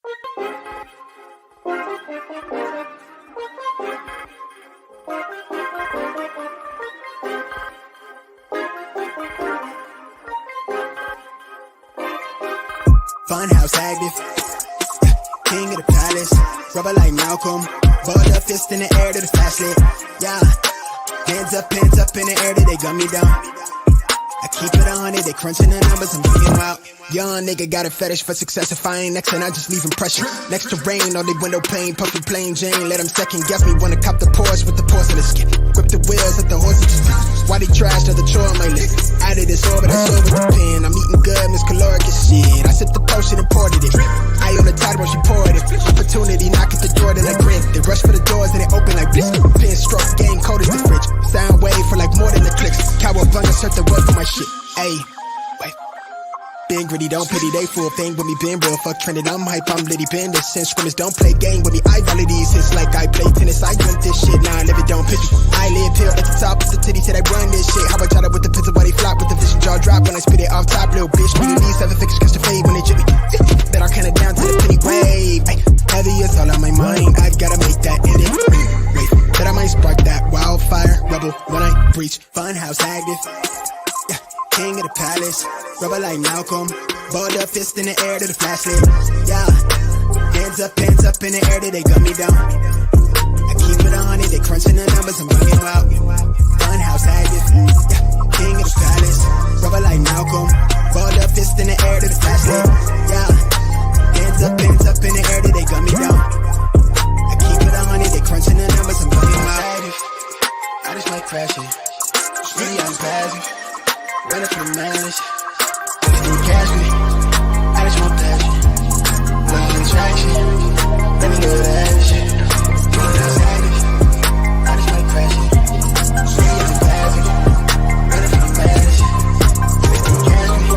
Funhouse active, king of the palace, rubber like Malcolm, balled up fist in the air to the fast lit, yeah, hands up in the air till they gun me down, I keep it 100, they crunching the numbers, I'm bringing out, young nigga got a fetish for success, if I ain't next and I just leave impression, next to rain, on the window pane, puffy plain Jane, let them second guess me, wanna cop the Porsche with the porcelain skin, grip the wheels, let the horses why they trash to the chore on my list? Out of this orbit, I saw with the pen. I'm eating good, Miss Caloric as shit. I sipped the potion and poured it. I on the tide when she poured it. Opportunity, knock at the door, then I grin. They rush for the doors, then they open like bliss. Pin stroke, game cold as the fridge. Sound wave for like more than the clicks. Cowabunga, search the word for my shit. Ayy, wait. Been gritty, don't pity, they full thing with me, been real, fuck trending, I'm hype, I'm litty, been this since scrimmage, don't play game with me, I volley these hits like I play tennis, I drink this shit, now I live it, don't pitch it, I live here at the top of the titty, said I run this shit, how I try to with the pizza, why they flop with the vision, jaw drop when I spit it off top, little bitch, we need 7 figures, catch the fade when they chip me, bet I count it down to the penny wave, ay, heavy is all on my mind, I gotta make that edit, wait, bet I might spark that wildfire, rebel when I breach, funhouse active, king of the palace, rubber like Malcolm, balled up fist in the air to the flashlight, yeah, hands up in the air till they gun me down, I keep it 100, they crunching the numbers, I'm bringing out, funhouse active, king of the palace, rubber like Malcolm, balled up fist in the air to the flashlight, yeah, hands up in the air till they gun me down, I keep it 100, they crunching the numbers, I'm bringing out, I just like crashing, really I'm passing. Running for the manage, you catch me, I just want passion, love attraction, let me do that shit, I just like crashing, really I'm passing, running for the manage, you catch me,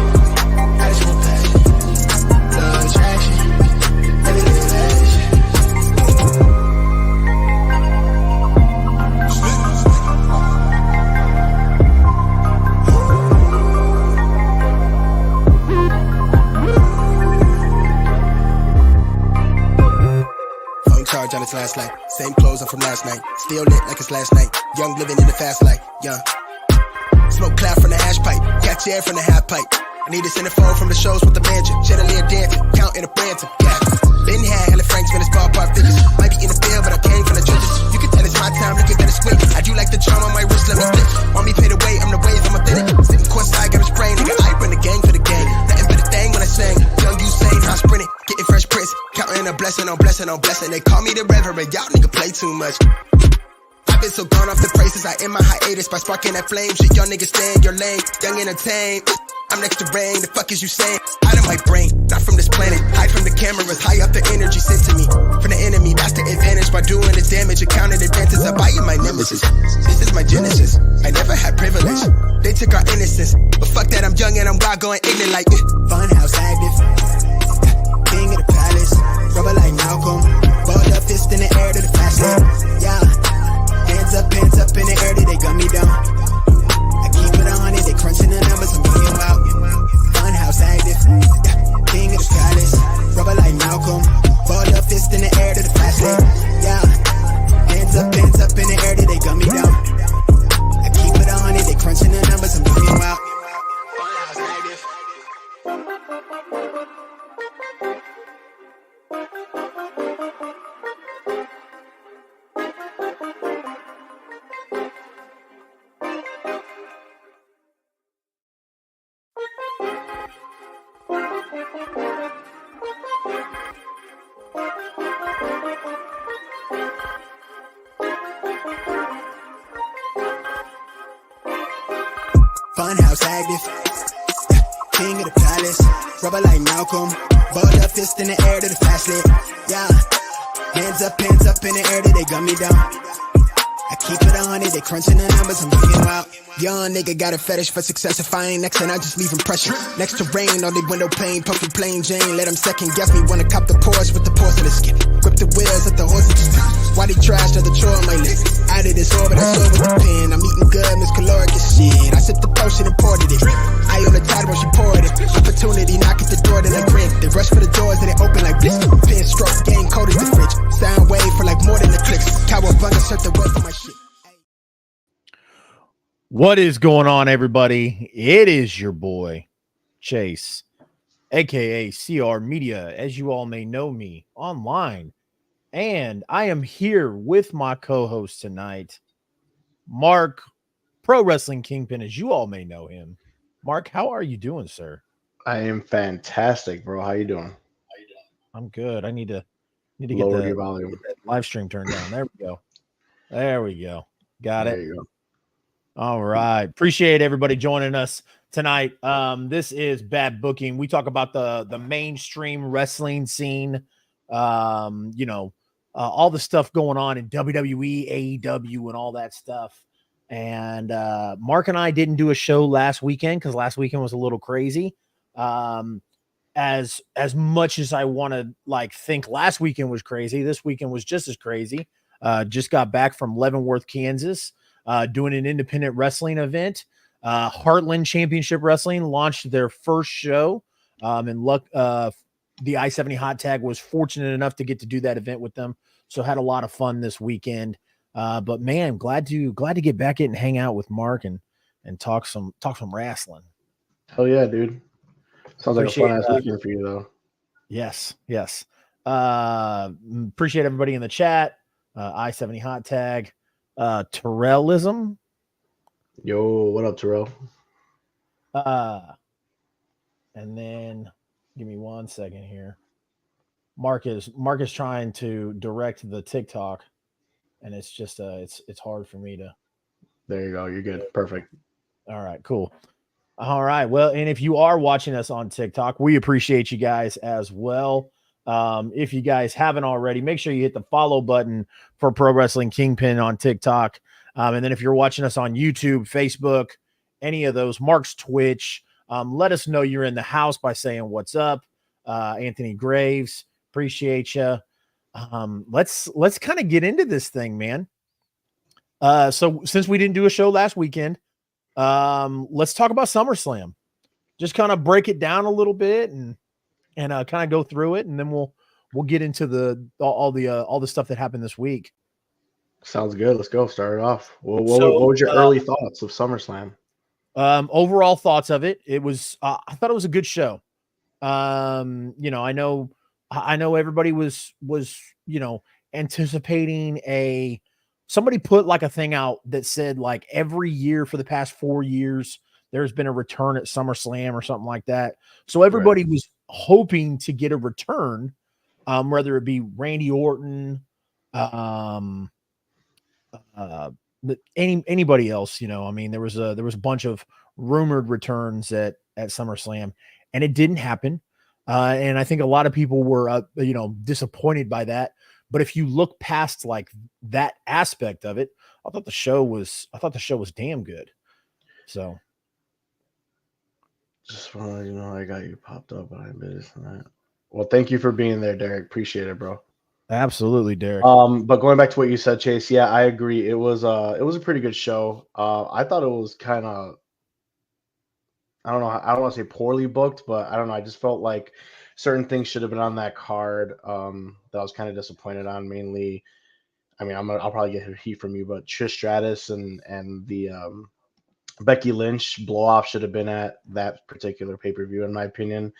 I just want passion, love attraction, let me do that shit. Charge on its last night. Same clothes on from last night. Still lit like it's last night. Young living in the fast life. Young. Smoke cloud from the ash pipe. Catch air from the half pipe. I need a centerfold from the shows with the mansion. Chandelier dancing. Counting the brands of gas. Been had hella Franks when it's ballpark figures. Might be in the field, but I came from the trenches. You can tell it's my time to get better swing. I do like the charm on my wrist, let me flip. Want me pay the way, I'm the wave, I'm authentic. Sitting courtside, got a sprain. Nigga, I bring the gang for the gang. Nothing but a thing when I sing. Young Usain, I sprinting. Getting fresh prints. Counting a blessing on blessing on blessing. They call me the reverend, y'all nigga play too much. I've been so gone off the braces, I end my hiatus by sparking that flame. Shit, y'all niggas stay in your lane. Young entertained. I'm next to rain, the fuck is you saying? Out of my brain, not from this planet. Hide from the cameras, high up the energy sent to me. From the enemy, that's the advantage. By doing this damage, accounted advances. I buy you my nemesis. This is my genesis. I never had privilege. They took our innocence. But fuck that, I'm young and I'm wild, going ignorant like funhouse active. King of the palace. Rubber like Malcolm. Balled up fist in the air to the flashlight. Yeah. Hands up in the air till they gun me down. I keep it 100, they crunching the numbers, I'm bringing out. Funhouse active, king of the palace, rubber like Malcolm, balled up fist in the air to the flashlight, yeah. Hands up in the air till they gun me down. I keep it 100, they crunching the numbers, I'm bringing out. Funhouse active. Funhouse active, king of the palace, rubber like Malcolm, balled up fist in the air to the flashlight, yeah. Hands up in the air till they gun me down. I keep it 100, they crunching the numbers, I'm bringing out. Young nigga got a fetish for success, if I ain't next and I just leave impression. Next to rain, on the window pane, puffy plain Jane, let them second guess me, wanna cop the Porsche with the porcelain skin. Grip the wheels, let the horses why they trash to the chore on my list. Out of this orbit, I saw with the pen. I'm eating good, Miss Caloric as shit. I sipped the potion and poured it. I on the tide when when she poured it. Opportunity knock at the door, then I grin. They rush for the doors and they open like blitz. Pin stroke, game cold as the fridge. Sound wave for like more than the clicks. Cowabunga, surf the web for my shit. What is going on, everybody? It is your boy, Chase, aka CR Media, as you all may know me online. And I am here with my co-host tonight, Mark, Pro Wrestling Kingpin, as you all may know him. Mark, how are you doing, sir? I am fantastic, bro. How you doing? I'm good. I need to get Lower the your volume. get that live stream turned down. There we go. There we go. Got There it. you go. All right. Appreciate everybody joining us tonight. This is Bad Booking. We talk about the mainstream wrestling scene, all the stuff going on in WWE, AEW, and all that stuff. And Mark and I didn't do a show last weekend because last weekend was a little crazy. As much as I want to think last weekend was crazy, this weekend was just as crazy. Just got back from Leavenworth, Kansas. Doing an independent wrestling event. Heartland Championship Wrestling launched their first show. And the I-70 Hot Tag was fortunate enough to get to do that event with them. So had a lot of fun this weekend. But man, glad to get back in and hang out with Mark and talk some wrestling. Hell yeah, dude. Sounds like a Appreciate, fun ass weekend for you though. Yes. Appreciate everybody in the chat. I-70 Hot Tag. Terrellism. Yo, what up, Terrell? And then give me 1 second here. Mark is trying to direct the TikTok, and it's just it's hard for me to. There you go. You're good. Perfect. All right, cool. All right. Well, and if you are watching us on TikTok, we appreciate you guys as well. If you guys haven't already, make sure you hit the follow button for Pro Wrestling Kingpin on TikTok. And then if you're watching us on YouTube, Facebook, any of those, Mark's Twitch, let us know you're in the house by saying what's up. Anthony Graves, appreciate you. Let's kind of get into this thing, man. So since we didn't do a show last weekend, let's talk about SummerSlam. Just kind of break it down a little bit and kind of go through it, and then we'll get into all the stuff that happened this week. Sounds good. Let's go. Start it off. What was your early thoughts of SummerSlam? Overall thoughts of it. It was I thought it was a good show. I know everybody was anticipating somebody put like a thing out that said like every year for the past 4 years there's been a return at SummerSlam or something like that. So everybody was hoping to get a return, whether it be Randy Orton, anybody else, I mean, there was a bunch of rumored returns at SummerSlam, and it didn't happen. And I think a lot of people were, disappointed by that. But if you look past like that aspect of it, I thought the show was damn good. So. Just want to let you know I got you popped up behind business tonight. Well, thank you for being there, Derek. Appreciate it, bro. Absolutely, Derek. But going back to what you said, Chase, yeah, I agree. It was a pretty good show. I thought it was kind of, I don't know, I don't want to say poorly booked, but I don't know. I just felt like certain things should have been on that card. That I was kind of disappointed on. Mainly, I mean, I'll probably get heat from you, but Trish Stratus and the Becky Lynch blow off should have been at that particular pay-per-view, in my opinion.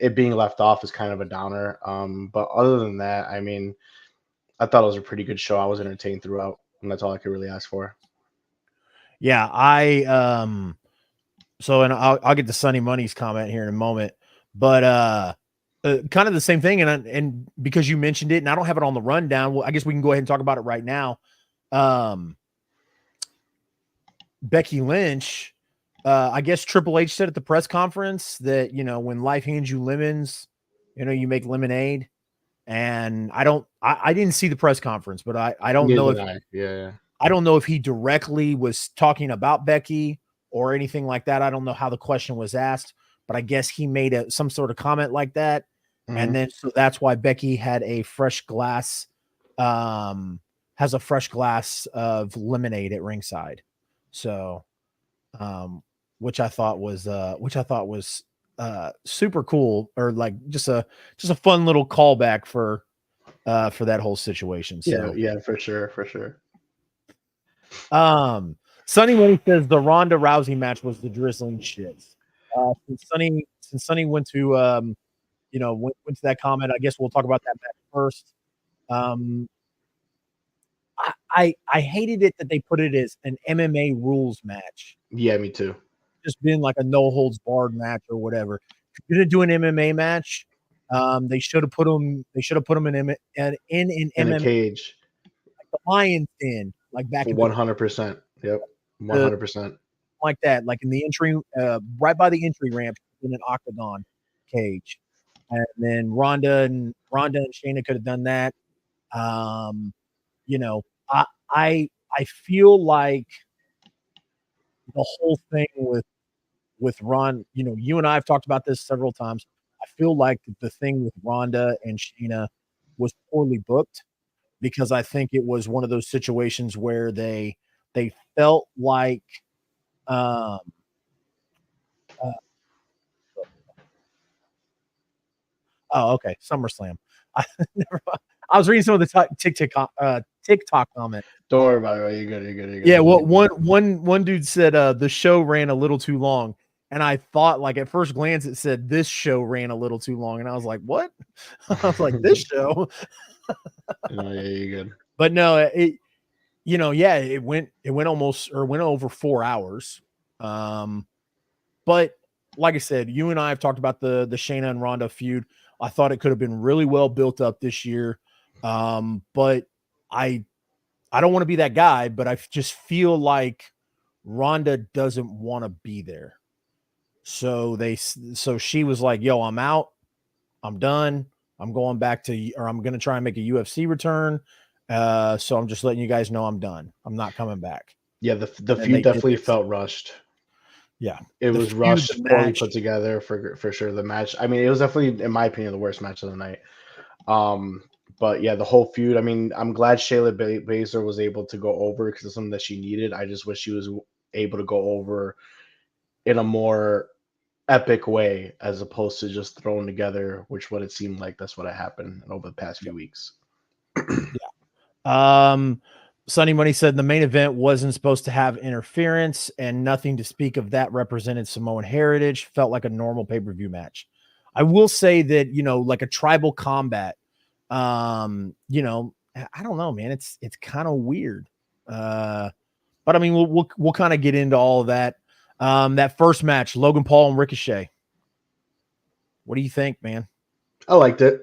It being left off is kind of a downer. But other than that, I mean, I thought it was a pretty good show. I was entertained throughout, and that's all I could really ask for. Yeah, so, and I'll get to Sunny Money's comment here in a moment, but kind of the same thing, and because you mentioned it, and I don't have it on the rundown, well, I guess we can go ahead and talk about it right now. Becky Lynch, I guess Triple H said at the press conference that, when life hands you lemons, you make lemonade. And I didn't see the press conference, but I don't know I don't know if he directly was talking about Becky or anything like that. I don't know how the question was asked, but I guess he made some sort of comment like that. Mm-hmm. And then, so that's why Becky had a fresh glass, has a fresh glass of lemonade at ringside. So, which I thought was super cool, or like just a fun little callback for that whole situation. So Yeah, for sure, for sure. Sonny Money says the Ronda Rousey match was the drizzling shits. Since Sonny went to went to that comment, I guess we'll talk about that match first. I hated it that they put it as an MMA rules match. Yeah, me too. Just being like a no holds barred match or whatever. If you're gonna do an MMA match, they should have put them. They should have put them in an In a MMA, cage. like the Lions Den, like back in 100%. Yep. the 100%. like that, like in the entry, right by the entry ramp in an octagon cage. And then Ronda and Shayna could have done that. You know, I feel like the whole thing with Ron, you and I have talked about this several times. I feel like the thing with Ronda and Shayna was poorly booked, because I think it was one of those situations where they felt like um uh, oh, okay, SummerSlam. I never, I was reading some of the TikTok comment. Don't worry about it. You're good. You're good. You're good. Yeah, well, one dude said the show ran a little too long, and I thought, like, at first glance it said this show ran a little too long, and I was like, what? I was like, this show. Yeah, you're good. But no, it went went over 4 hours. But like I said, you and I have talked about the Shayna and Ronda feud. I thought it could have been really well built up this year. But I don't want to be that guy, but I just feel like Ronda doesn't want to be there. So she was like, "Yo, I'm out. I'm done. I'm going back or I'm going to try and make a UFC return. So I'm just letting you guys know I'm done. I'm not coming back." Yeah, the feud definitely felt rushed. Yeah, it was rushed, poorly put together for sure. The match, I mean, it was definitely, in my opinion, the worst match of the night. But yeah, the whole feud. I mean, I'm glad Shayla Baszler was able to go over because it's something that she needed. I just wish she was able to go over in a more epic way as opposed to just thrown together, which what it seemed like that's what happened over the past few weeks. Yeah. Sonny Money said the main event wasn't supposed to have interference, and nothing to speak of that represented Samoan heritage. Felt like a normal pay-per-view match. I will say that, like a tribal combat, I don't know, man. It's kind of weird. But I mean, we'll kind of get into all of that. That first match, Logan Paul and Ricochet. What do you think, man? I liked it.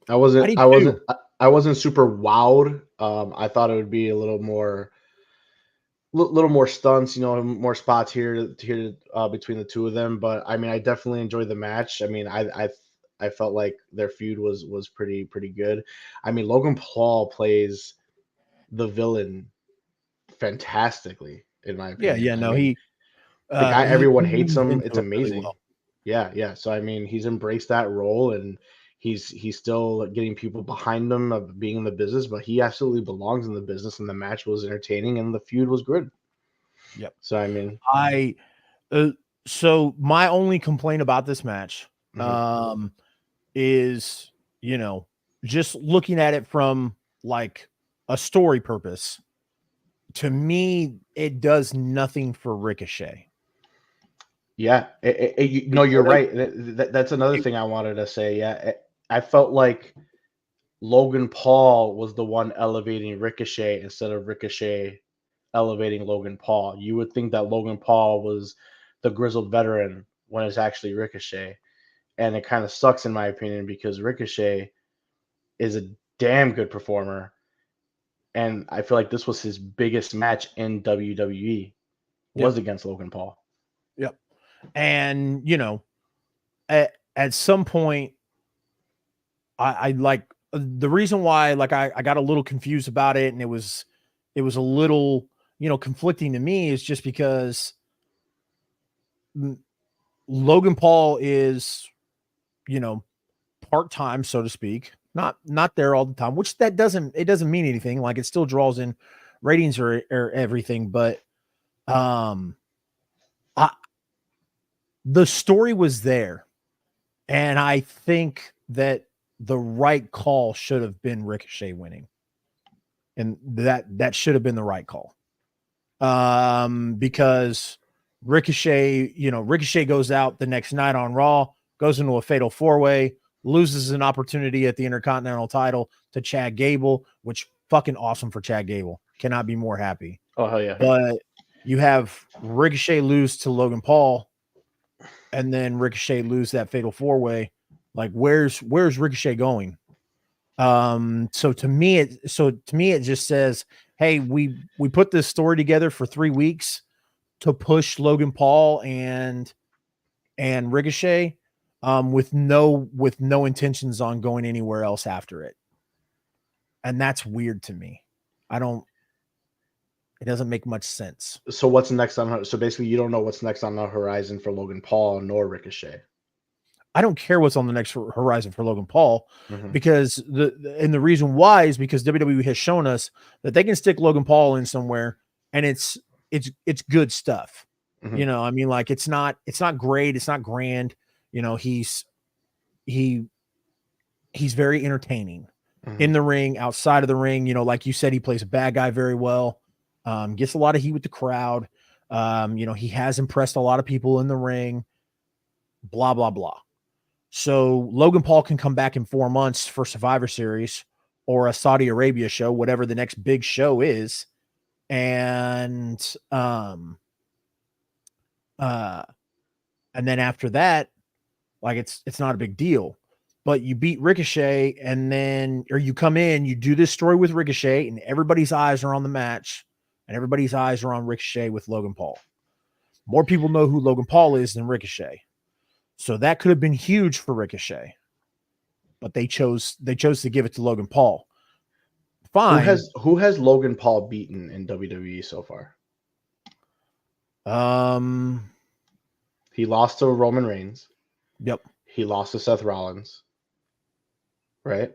I wasn't super wowed. I thought it would be a little more stunts, more spots here between the two of them. But I mean, I definitely enjoyed the match. I mean, I felt like their feud was pretty good. I mean, Logan Paul plays the villain fantastically, in my opinion. Yeah. No, the guy, everyone hates him. It's really amazing. Well. Yeah. So I mean, he's embraced that role, and he's still getting people behind him of being in the business, but he absolutely belongs in the business, and the match was entertaining and the feud was good. Yep. So I mean, so my only complaint about this match is, just looking at it from like a story purpose. To me, it does nothing for Ricochet. Yeah, you're right. That's another thing I wanted to say. Yeah, I felt like Logan Paul was the one elevating Ricochet instead of Ricochet elevating Logan Paul. You would think that Logan Paul was the grizzled veteran when it's actually Ricochet. And it kind of sucks, in my opinion, because Ricochet is a damn good performer. And I feel like this was his biggest match in WWE was against Logan Paul. Yep. And, at some point, I like the reason why, like, I got a little confused about it, and it was a little, conflicting to me, is just because Logan Paul is, part-time, so to speak, not there all the time, which it doesn't mean anything. Like, it still draws in ratings or everything. But, the story was there, and I think that the right call should have been Ricochet winning, and that should have been the right call. Because Ricochet goes out the next night on Raw, goes into a fatal 4-way, loses an opportunity at the Intercontinental title to Chad Gable, which fucking awesome for Chad Gable. Cannot be more happy. Oh hell yeah! But you have Ricochet lose to Logan Paul, and then Ricochet lose that fatal 4-way. Like, where's Ricochet going? So to me it just says, hey, we put this story together for 3 weeks to push Logan Paul and Ricochet, with no intentions on going anywhere else after it. And that's weird to me. It doesn't make much sense. So what's next on? So basically, you don't know what's next on the horizon for Logan Paul nor Ricochet. I don't care what's on the next horizon for Logan Paul, Mhm. because the reason why is because WWE has shown us that they can stick Logan Paul in somewhere and it's good stuff. Mhm. You know, I mean, like, it's not great, it's not grand. You know, he's very entertaining in the ring, outside of the ring. You know, like you said, he plays a bad guy very well. Gets a lot of heat with the crowd. You know, he has impressed a lot of people in the ring. Blah blah blah. So Logan Paul can come back in 4 months for Survivor Series or a Saudi Arabia show, whatever the next big show is, and then after that, like, it's not a big deal. But you beat Ricochet, or you come in, you do this story with Ricochet, and everybody's eyes are on the match, and everybody's eyes are on Ricochet with Logan Paul. More people know who Logan Paul is than Ricochet. So that could have been huge for Ricochet. But they chose to give it to Logan Paul. Fine. Who has Logan Paul beaten in WWE so far? He lost to Roman Reigns. Yep. He lost to Seth Rollins. Right?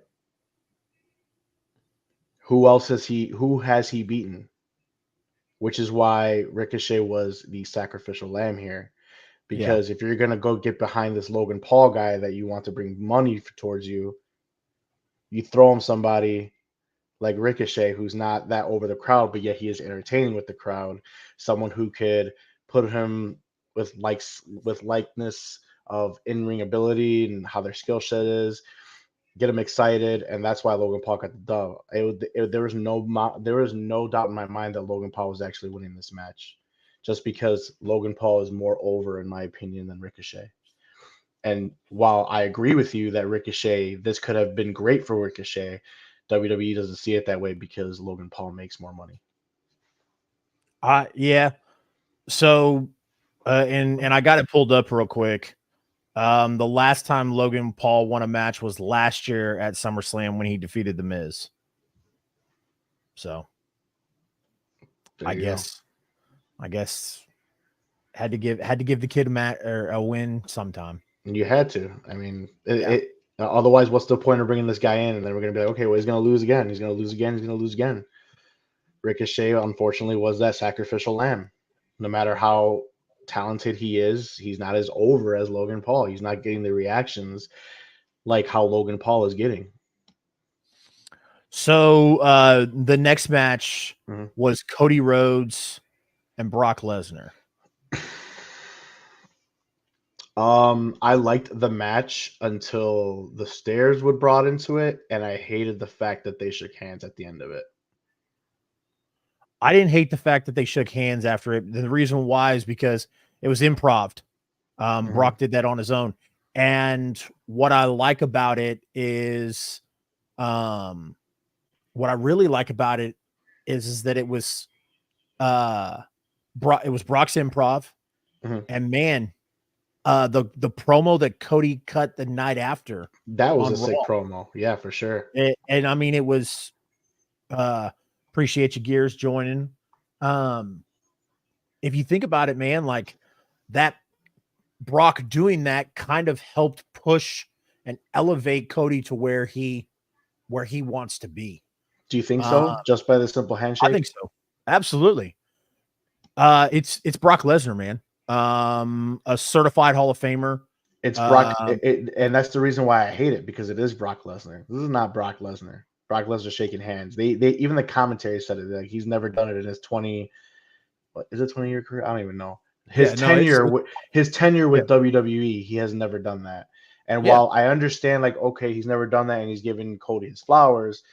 Who has he beaten? Which is why Ricochet was the sacrificial lamb here. Because if you're going to go get behind this Logan Paul guy that you want to bring money towards you, you throw him somebody like Ricochet, who's not that over the crowd, but yet he is entertaining with the crowd. Someone who could put him with likeness of in-ring ability and how their skill set is, get him excited, and that's why Logan Paul got the dub. There was no doubt in my mind that Logan Paul was actually winning this match, just because Logan Paul is more over, in my opinion, than Ricochet. And while I agree with you that this could have been great for Ricochet, WWE doesn't see it that way because Logan Paul makes more money. Yeah. So, and I got it pulled up real quick. The last time Logan Paul won a match was last year at SummerSlam when he defeated The Miz. So, I guess had to give the kid a match or a win sometime. And you had to. I mean, otherwise, what's the point of bringing this guy in? And then we're going to be like, okay, well, he's going to lose again. He's going to lose again. He's going to lose again. Ricochet, unfortunately, was that sacrificial lamb. No matter how talented he is, he's not as over as Logan Paul. He's not getting the reactions like how Logan Paul is getting. So the next match was Cody Rhodes and Brock Lesnar. I liked the match until the stairs were brought into it, and I hated the fact that they shook hands at the end of it. I didn't hate the fact that they shook hands after it. The reason why is because it was improv. Brock did that on his own. And what I like about it is, what I really like about it is that it was Brock's improv. And man, the promo that Cody cut the night after, that was a sick promo. Yeah, for sure. And I mean, it was appreciate you, Gears, joining. If you think about it, man, like, that Brock doing that kind of helped push and elevate Cody to where he wants to be. Do you think so? Just by the simple handshake? I think so. Absolutely. It's Brock Lesnar, man. a certified Hall of Famer. It's Brock, and that's the reason why I hate it, because it is Brock Lesnar. This is not Brock Lesnar. Brock Lesnar shaking hands. They even the commentary said it. Like, he's never done it in his 20-year career? I don't even know. His tenure with Yeah. WWE, he has never done that. And Yeah. while I understand, like, okay, he's never done that and he's giving Cody his flowers,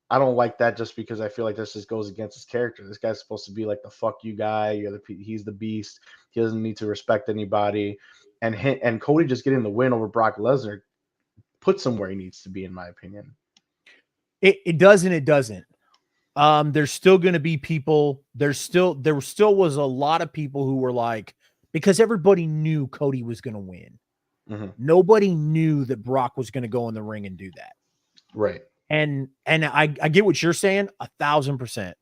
I don't like that, just because I feel like this just goes against his character. This guy's supposed to be like the fuck you guy. He's the beast. He doesn't need to respect anybody. And Cody just getting the win over Brock Lesnar puts him where he needs to be, in my opinion. It does and it doesn't. There's still going to be people. There still was a lot of people who were like, because everybody knew Cody was going to win. Mm-hmm. Nobody knew that Brock was going to go in the ring and do that. Right. And I get what you're saying 1,000%,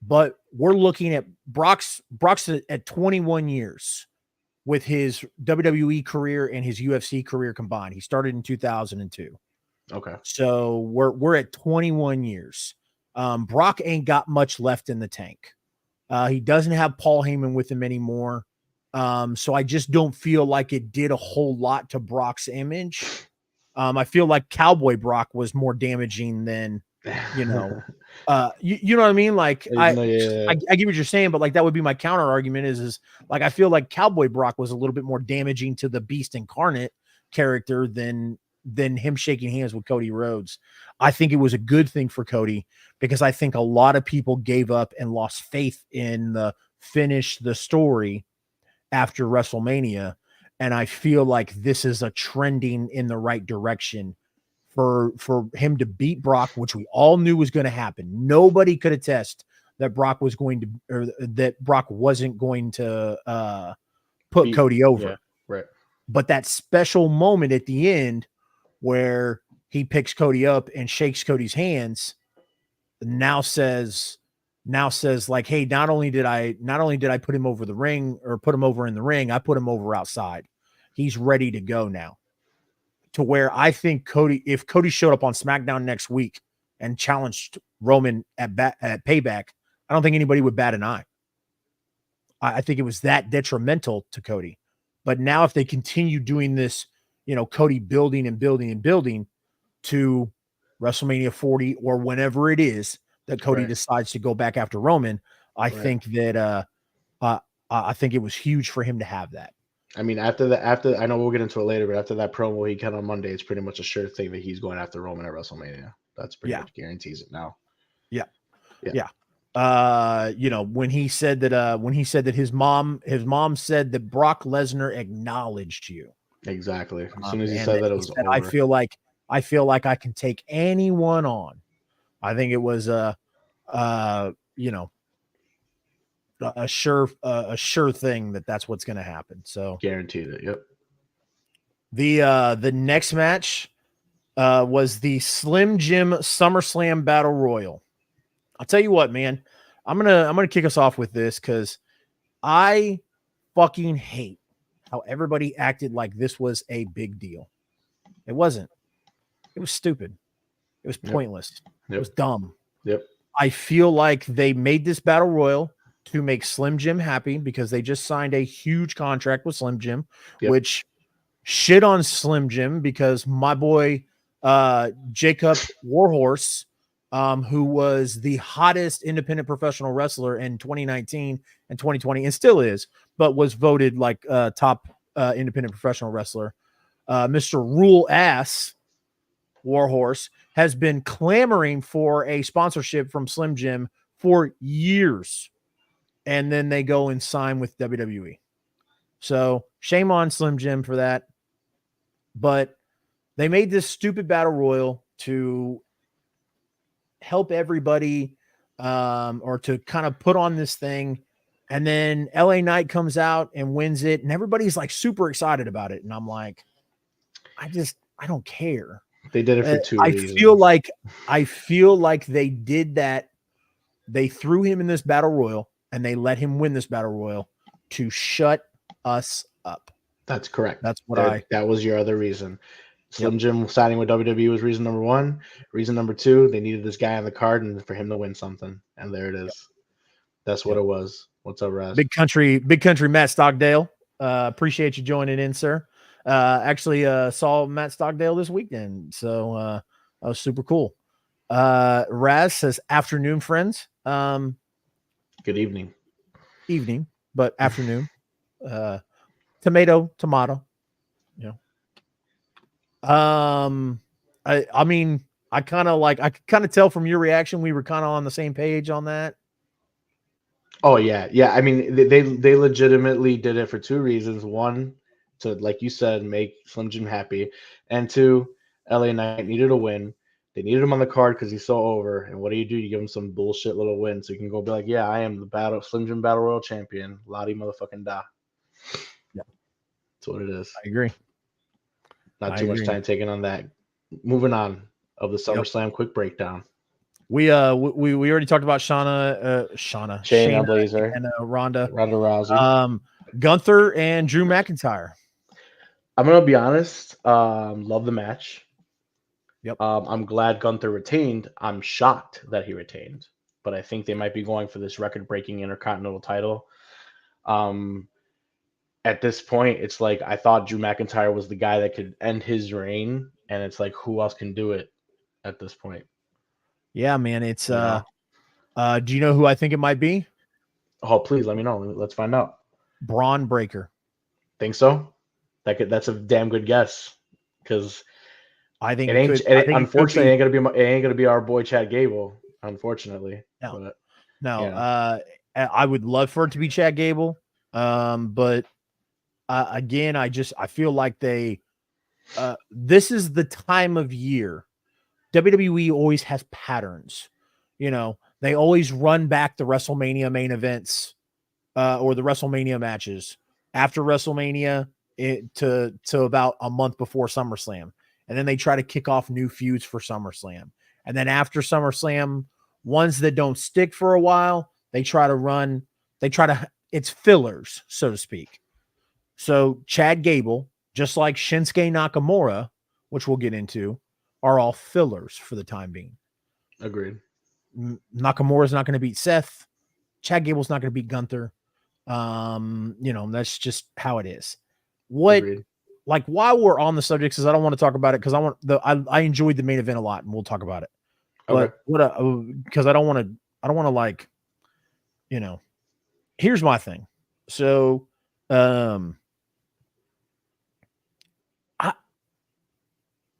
but we're looking at Brock's at 21 years with his WWE career and his UFC career combined. He started in 2002. Okay. So we're at 21 years. Brock ain't got much left in the tank. He doesn't have Paul Heyman with him anymore. So I just don't feel like it did a whole lot to Brock's image. I feel like Cowboy Brock was more damaging than, you know what I mean? Like, I get what you're saying, but like, that would be my counter argument is like, I feel like Cowboy Brock was a little bit more damaging to the Beast Incarnate character than him shaking hands with Cody Rhodes. I think it was a good thing for Cody, because I think a lot of people gave up and lost faith in the finish the story after WrestleMania. And I feel like this is a trending in the right direction for him to beat Brock, which we all knew was going to happen. Nobody could attest that Brock was going to, or that Brock wasn't going to put Cody over. Yeah, right. But that special moment at the end where he picks Cody up and shakes Cody's hands, now says like, hey, not only did I put him over the ring, or put him over in the ring, I put him over outside. He's ready to go now. To where I think if Cody showed up on SmackDown next week and challenged Roman at Payback, I don't think anybody would bat an eye. I think it was that detrimental to Cody. But now if they continue doing this, Cody building and building and building to WrestleMania 40 or whenever it is that Cody decides to go back after Roman, I think that I think it was huge for him to have that. I mean, after I know we'll get into it later, but after that promo he cut on Monday, it's pretty much a sure thing that he's going after Roman at WrestleMania. That's pretty much guarantees it now. Yeah. When he said that his mom said that Brock Lesnar acknowledged you. Exactly. As soon as he said that, it was over. I feel like I can take anyone on. I think it was a sure thing that's what's going to happen. So guaranteed it. Yep. The next match was the Slim Jim SummerSlam Battle Royal. I'll tell you what, man, I'm gonna kick us off with this, because I fucking hate how everybody acted like this was a big deal. It wasn't. It was stupid. It was pointless. It was dumb. Yep. I feel like they made this battle royal to make Slim Jim happy, because they just signed a huge contract with Slim Jim, which shit on Slim Jim, because my boy Jacob Warhorse, who was the hottest independent professional wrestler in 2019 and 2020, and still is, but was voted like top independent professional wrestler. Mr. Rule Ass Warhorse has been clamoring for a sponsorship from Slim Jim for years, and then they go and sign with WWE. So shame on Slim Jim for that. But they made this stupid battle royal to help everybody, or to kind of put on this thing. And then LA Knight comes out and wins it, and everybody's like super excited about it. And I'm like, I don't care. They did it for two reasons. I feel like they did that. They threw him in this battle royal, and they let him win this battle royal to shut us up. That's correct. That's what that was your other reason. Slim Jim signing with WWE was reason number one. Reason number two, they needed this guy on the card and for him to win something. And there it is. That's what it was. What's up, Raz? Big country Matt Stockdale. Appreciate you joining in, sir. Actually saw Matt Stockdale this weekend, so that was super cool. Raz says afternoon, friends. Good evening. Evening, but afternoon. Tomato. You know. I mean, I kind of tell from your reaction we were kind of on the same page on that. Oh yeah. I mean, they legitimately did it for two reasons. One, to, like you said, make Slim Jim happy, and two, LA Knight needed a win. They needed him on the card because he's so over. And what do? You give him some bullshit little win so you can go be like, yeah, I am the Slim Jim Battle Royal champion. Lottie motherfucking da. Yeah, that's what it is. I agree. Not too much time taken on that. Moving on of the SummerSlam quick breakdown. We already talked about Shayna Blazer and Ronda Rousey. Gunther and Drew McIntyre. I'm gonna be honest. Love the match. Yep. I'm glad Gunther retained. I'm shocked that he retained, but I think they might be going for this record-breaking Intercontinental title. At this point, it's like I thought Drew McIntyre was the guy that could end his reign, and it's like who else can do it at this point? Yeah, man. It's do you know who I think it might be? Oh, please let me know. Let's find out. Braun Breaker. Think so? That's a damn good guess because I think unfortunately, it ain't gonna be our boy Chad Gable. Unfortunately, no. I would love for it to be Chad Gable, but again, I feel like this is the time of year. WWE always has patterns. You know, they always run back the WrestleMania main events or the WrestleMania matches after WrestleMania to about a month before SummerSlam. And then they try to kick off new feuds for SummerSlam. And then after SummerSlam, ones that don't stick for a while, it's fillers, so to speak. So Chad Gable, just like Shinsuke Nakamura, which we'll get into, are all fillers for the time being. Agreed. Nakamura's not going to beat Seth. Chad Gable's not going to beat Gunther. That's just how it is. Agreed. Like while we're on the subject, because I don't want to talk about it because I enjoyed the main event a lot and we'll talk about it. But because I don't want to like, here's my thing. So,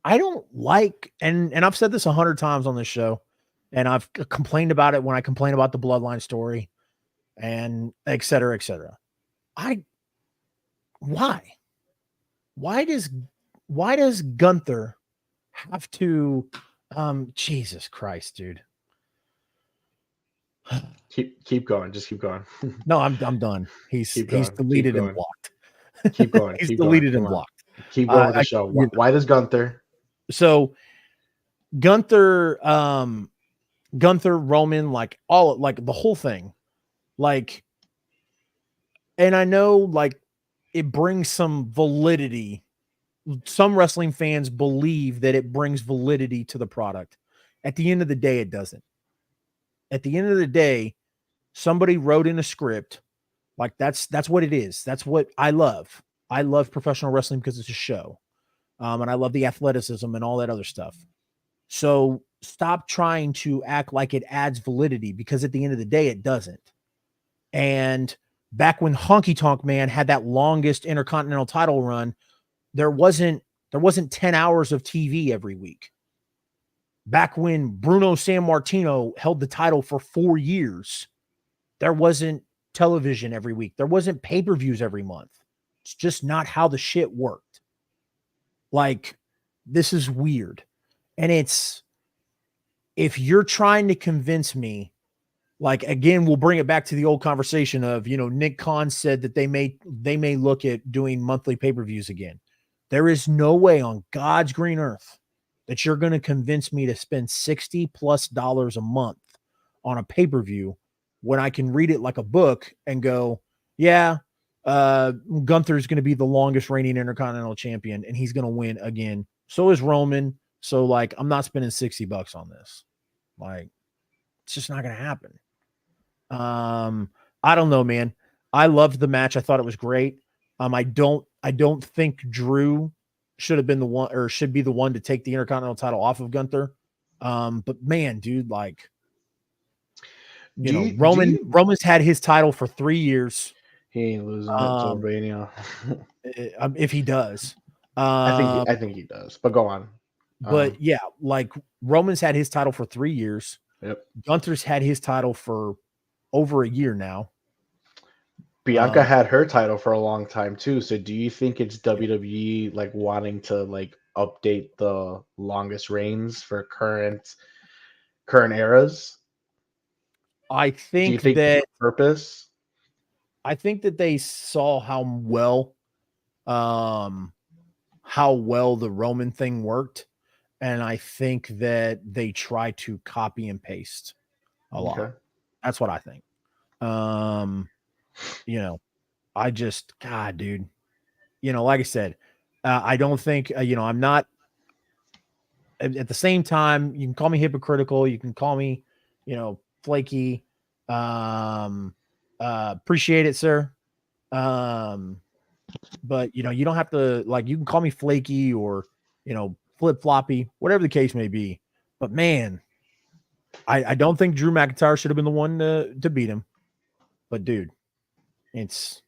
I don't like, and I've said this 100 times on this show, and I've complained about it when I complain about the bloodline story and et cetera, et cetera. Why does Gunther have to, Jesus Christ, dude. Keep going. Just keep going. No, I'm done. He's deleted and blocked. Keep going. He's deleted and blocked. Keep going with the show. Why does Gunther? So Gunther, Roman, like the whole thing, like, and I know like it brings some validity. Some wrestling fans believe that it brings validity to the product. At the end of the day, it doesn't. At the end of the day, somebody wrote in a script. Like that's what it is. That's what I love. I love professional wrestling because it's a show. And I love the athleticism and all that other stuff. So stop trying to act like it adds validity because at the end of the day, it doesn't. And back when Honky Tonk Man had that longest Intercontinental title run, there wasn't 10 hours of TV every week. Back when Bruno Sammartino held the title for 4 years, there wasn't television every week. There wasn't pay-per-views every month. It's just not how the shit worked. Like, this is weird. And if you're trying to convince me, like, again, we'll bring it back to the old conversation of, Nick Khan said that they may look at doing monthly pay-per-views again. There is no way on God's green earth that you're going to convince me to spend $60+ a month on a pay-per-view when I can read it like a book and go, yeah, Gunther's going to be the longest reigning Intercontinental champion and he's going to win again. So is Roman. So like, I'm not spending $60 on this. Like, it's just not going to happen. I don't know, man. I loved the match. I thought it was great. I don't think Drew should have been the one or should be the one to take the Intercontinental title off of Gunther. But man, dude, like, Do you do you Roman's had his title for 3 years. He ain't losing it till Um, Mania. if he does. I think he does. But go on. But yeah, like Roman's had his title for 3 years. Yep. Gunther's had his title for over a year now. Bianca had her title for a long time too. So do you think it's WWE like wanting to like update the longest reigns for current eras? I Do you think think it's that on purpose? they saw how well the Roman thing worked, and I think that they try to copy and paste a lot. Okay. That's what I think. You know, I just God, dude. Like I said, I don't think I'm not. At the same time, you can call me hypocritical. You can call me, flaky. Appreciate it, sir. But you don't have to like. You can call me flaky or flip floppy, whatever the case may be. But man, I don't think Drew McIntyre should have been the one to beat him. But dude, it's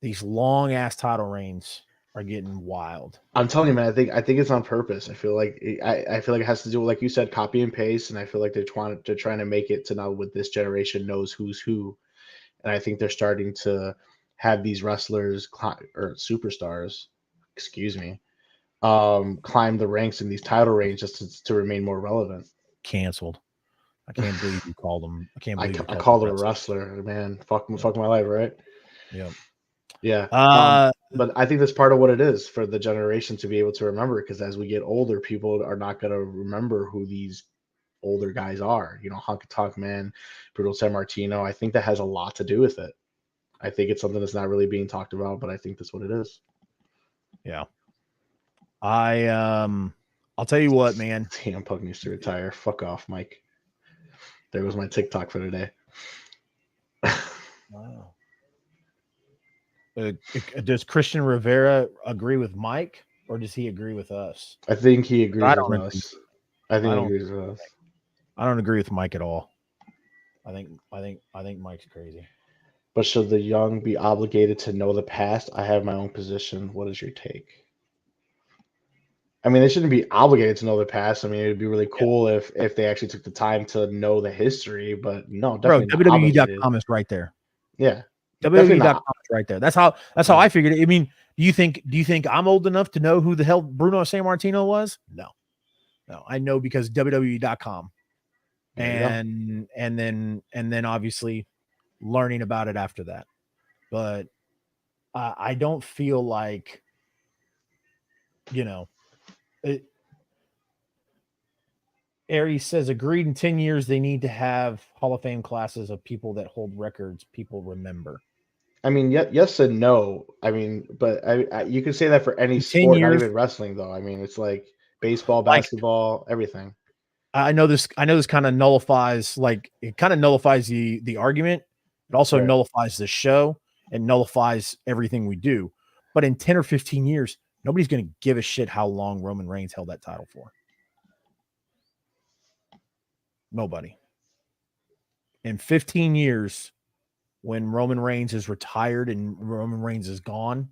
these long ass title reigns are getting wild. I'm telling you, man. I think it's on purpose. I feel like I feel like it has to do with, like you said, copy and paste. And I feel like they're trying to make it to now with this generation knows who's who. And I think they're starting to have these wrestlers or superstars, excuse me, climb the ranks in these title reigns just to remain more relevant. Canceled. I can't believe you called them. I can't believe you I called called them him a wrestlers. wrestler, man. Fuck, Yep. fuck my life, right? Yep. Yeah. Uh, But I think that's part of what it is for the generation to be able to remember. Because as we get older, people are not going to remember who these older guys are. Hunk Talk Man, Brutal San Martino. I think that has a lot to do with it. I think it's something that's not really being talked about, but I think that's what it is. yeah. I'll tell you what, man. CM Punk needs to retire. Fuck off, Mike. There was my TikTok for today. Wow. Does Christian Rivera agree with Mike, or does he agree with us? I think he I agrees with don't agree. us. I think I he don't. agrees with us. I don't agree with Mike at all. I think Mike's crazy. But should the young be obligated to know the past? I have my own position. What is your take? I mean, they shouldn't be obligated to know the past. I mean, it'd be really Yeah, cool if they actually took the time to know the history, but no, bro. definitely not obligated. WWE.com is right there. Yeah, definitely WWE.com not. is right there. That's how I figured it. I mean, do you think I'm old enough to know who the hell Bruno San Martino was? No. I know because WWE.com. There you go. And then obviously learning about it after that. But I don't feel like it, Aries says agreed in 10 years they need to have Hall of Fame classes of people that hold records people remember. I mean, yes and no. I mean, but you could say that for any In 10 sport, not years, even wrestling, though. I mean, it's like baseball, like basketball, everything. I know this kind of nullifies the argument. It also Right. nullifies the show and nullifies everything we do. But in 10 or 15 years, nobody's going to give a shit how long Roman Reigns held that title for. Nobody. In 15 years, when Roman Reigns is retired and Roman Reigns is gone,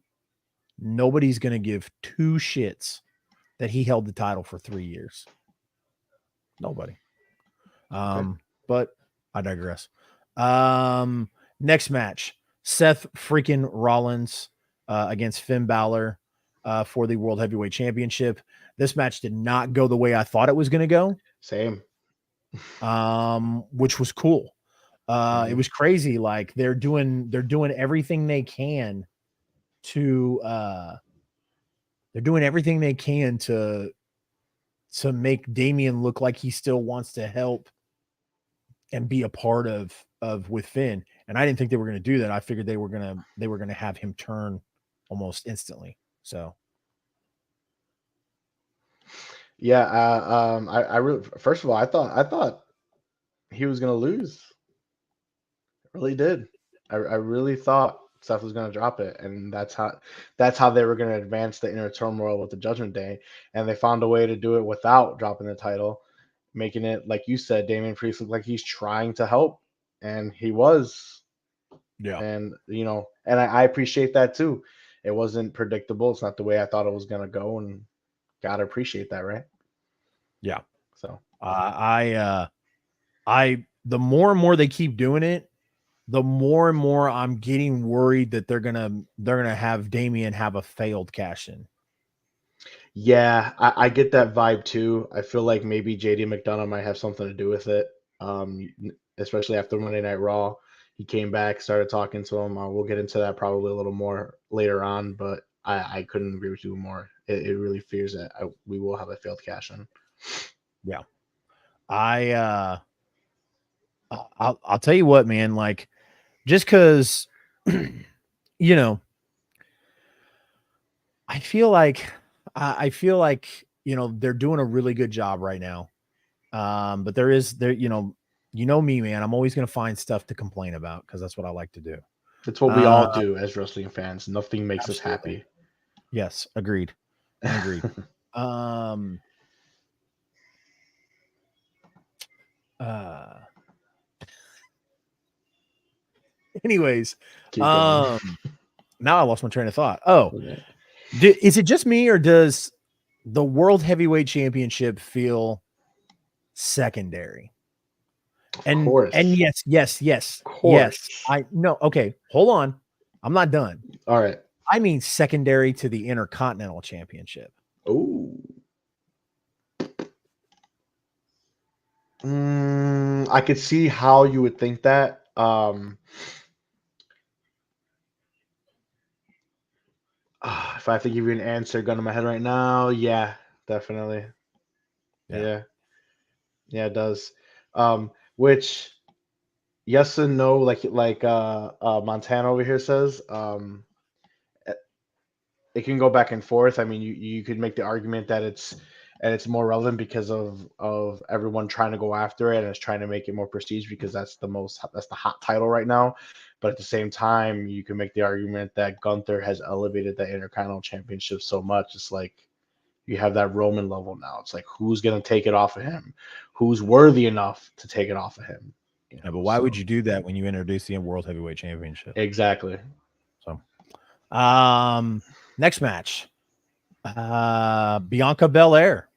nobody's going to give two shits that he held the title for 3 years. Nobody. Okay. But I digress. Next match, Seth freaking Rollins against Finn Balor for the World Heavyweight Championship. This match did not go the way I thought it was going to go. Same. Which was cool. It was crazy. Like they're doing everything they can to make Damian look like he still wants to help and be a part of with Finn. And I didn't think they were going to do that. I figured they were going to have him turn almost instantly. So Yeah. I really, first of all, I thought he was gonna lose. Really did. I really thought Seth was going to drop it, and that's how they were going to advance the inner turmoil with the Judgment Day, and they found a way to do it without dropping the title, making it like you said, Damian Priest look like he's trying to help, and he was, Yeah. and and I appreciate that too. It wasn't predictable. It's not the way I thought it was going to go, and gotta appreciate that, right? Yeah. So The more and more they keep doing it, the more and more I'm getting worried that they're gonna have Damian have a failed cash in. yeah, I get that vibe too. I feel like maybe JD McDonough might have something to do with it. Especially after Monday Night Raw, he came back, started talking to him. We'll get into that probably a little more later on, but I couldn't agree with you more. It really fears that we will have a failed cash in. Yeah. I'll tell you what, man, like just because you know, I feel like they're doing a really good job right now. But you know me, man. I'm always gonna find stuff to complain about because that's what I like to do. It's what we all do as wrestling fans. Nothing makes us Absolutely. happy. Yes, agreed. Agreed. um uh anyways, Keep going. now I lost my train of thought. Oh, Okay. is it just me or does the World Heavyweight Championship feel secondary? Of And course. yes. Of course. I no, okay, hold on. I'm not done. All right. I mean secondary to the Intercontinental Championship. Oh. I could see how you would think that. If I have to give you an answer, gun to my head right now, yeah, definitely. Yeah. Yeah, yeah, it does. Which yes and no, Montana over here says. It can go back and forth. I mean, you could make the argument that it's more relevant because of everyone trying to go after it and it's trying to make it more prestige because that's the hot title right now. But at the same time, you can make the argument that Gunther has elevated the Intercontinental Championship so much. It's like you have that Roman level now. It's like who's gonna take it off of him? Who's worthy enough to take it off of him? Yeah, but why would So you do that when you introduce the World Heavyweight Championship? exactly. So, next match, Bianca Belair,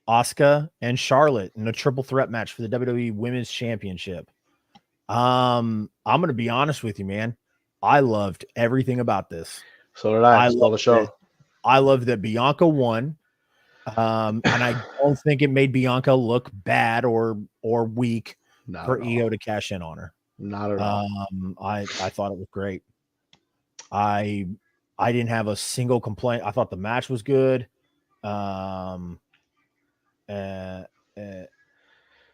Asuka, and Charlotte in a triple threat match for the WWE Women's Championship. I'm gonna be honest with you, man. I loved everything about this. So did I. I Stole the loved it. show. I loved that Bianca won. And I don't think it made Bianca look bad or weak Not for at EO all. to cash in on her. Not at all. I thought it was great. I didn't have a single complaint. I thought the match was good. Um, uh, uh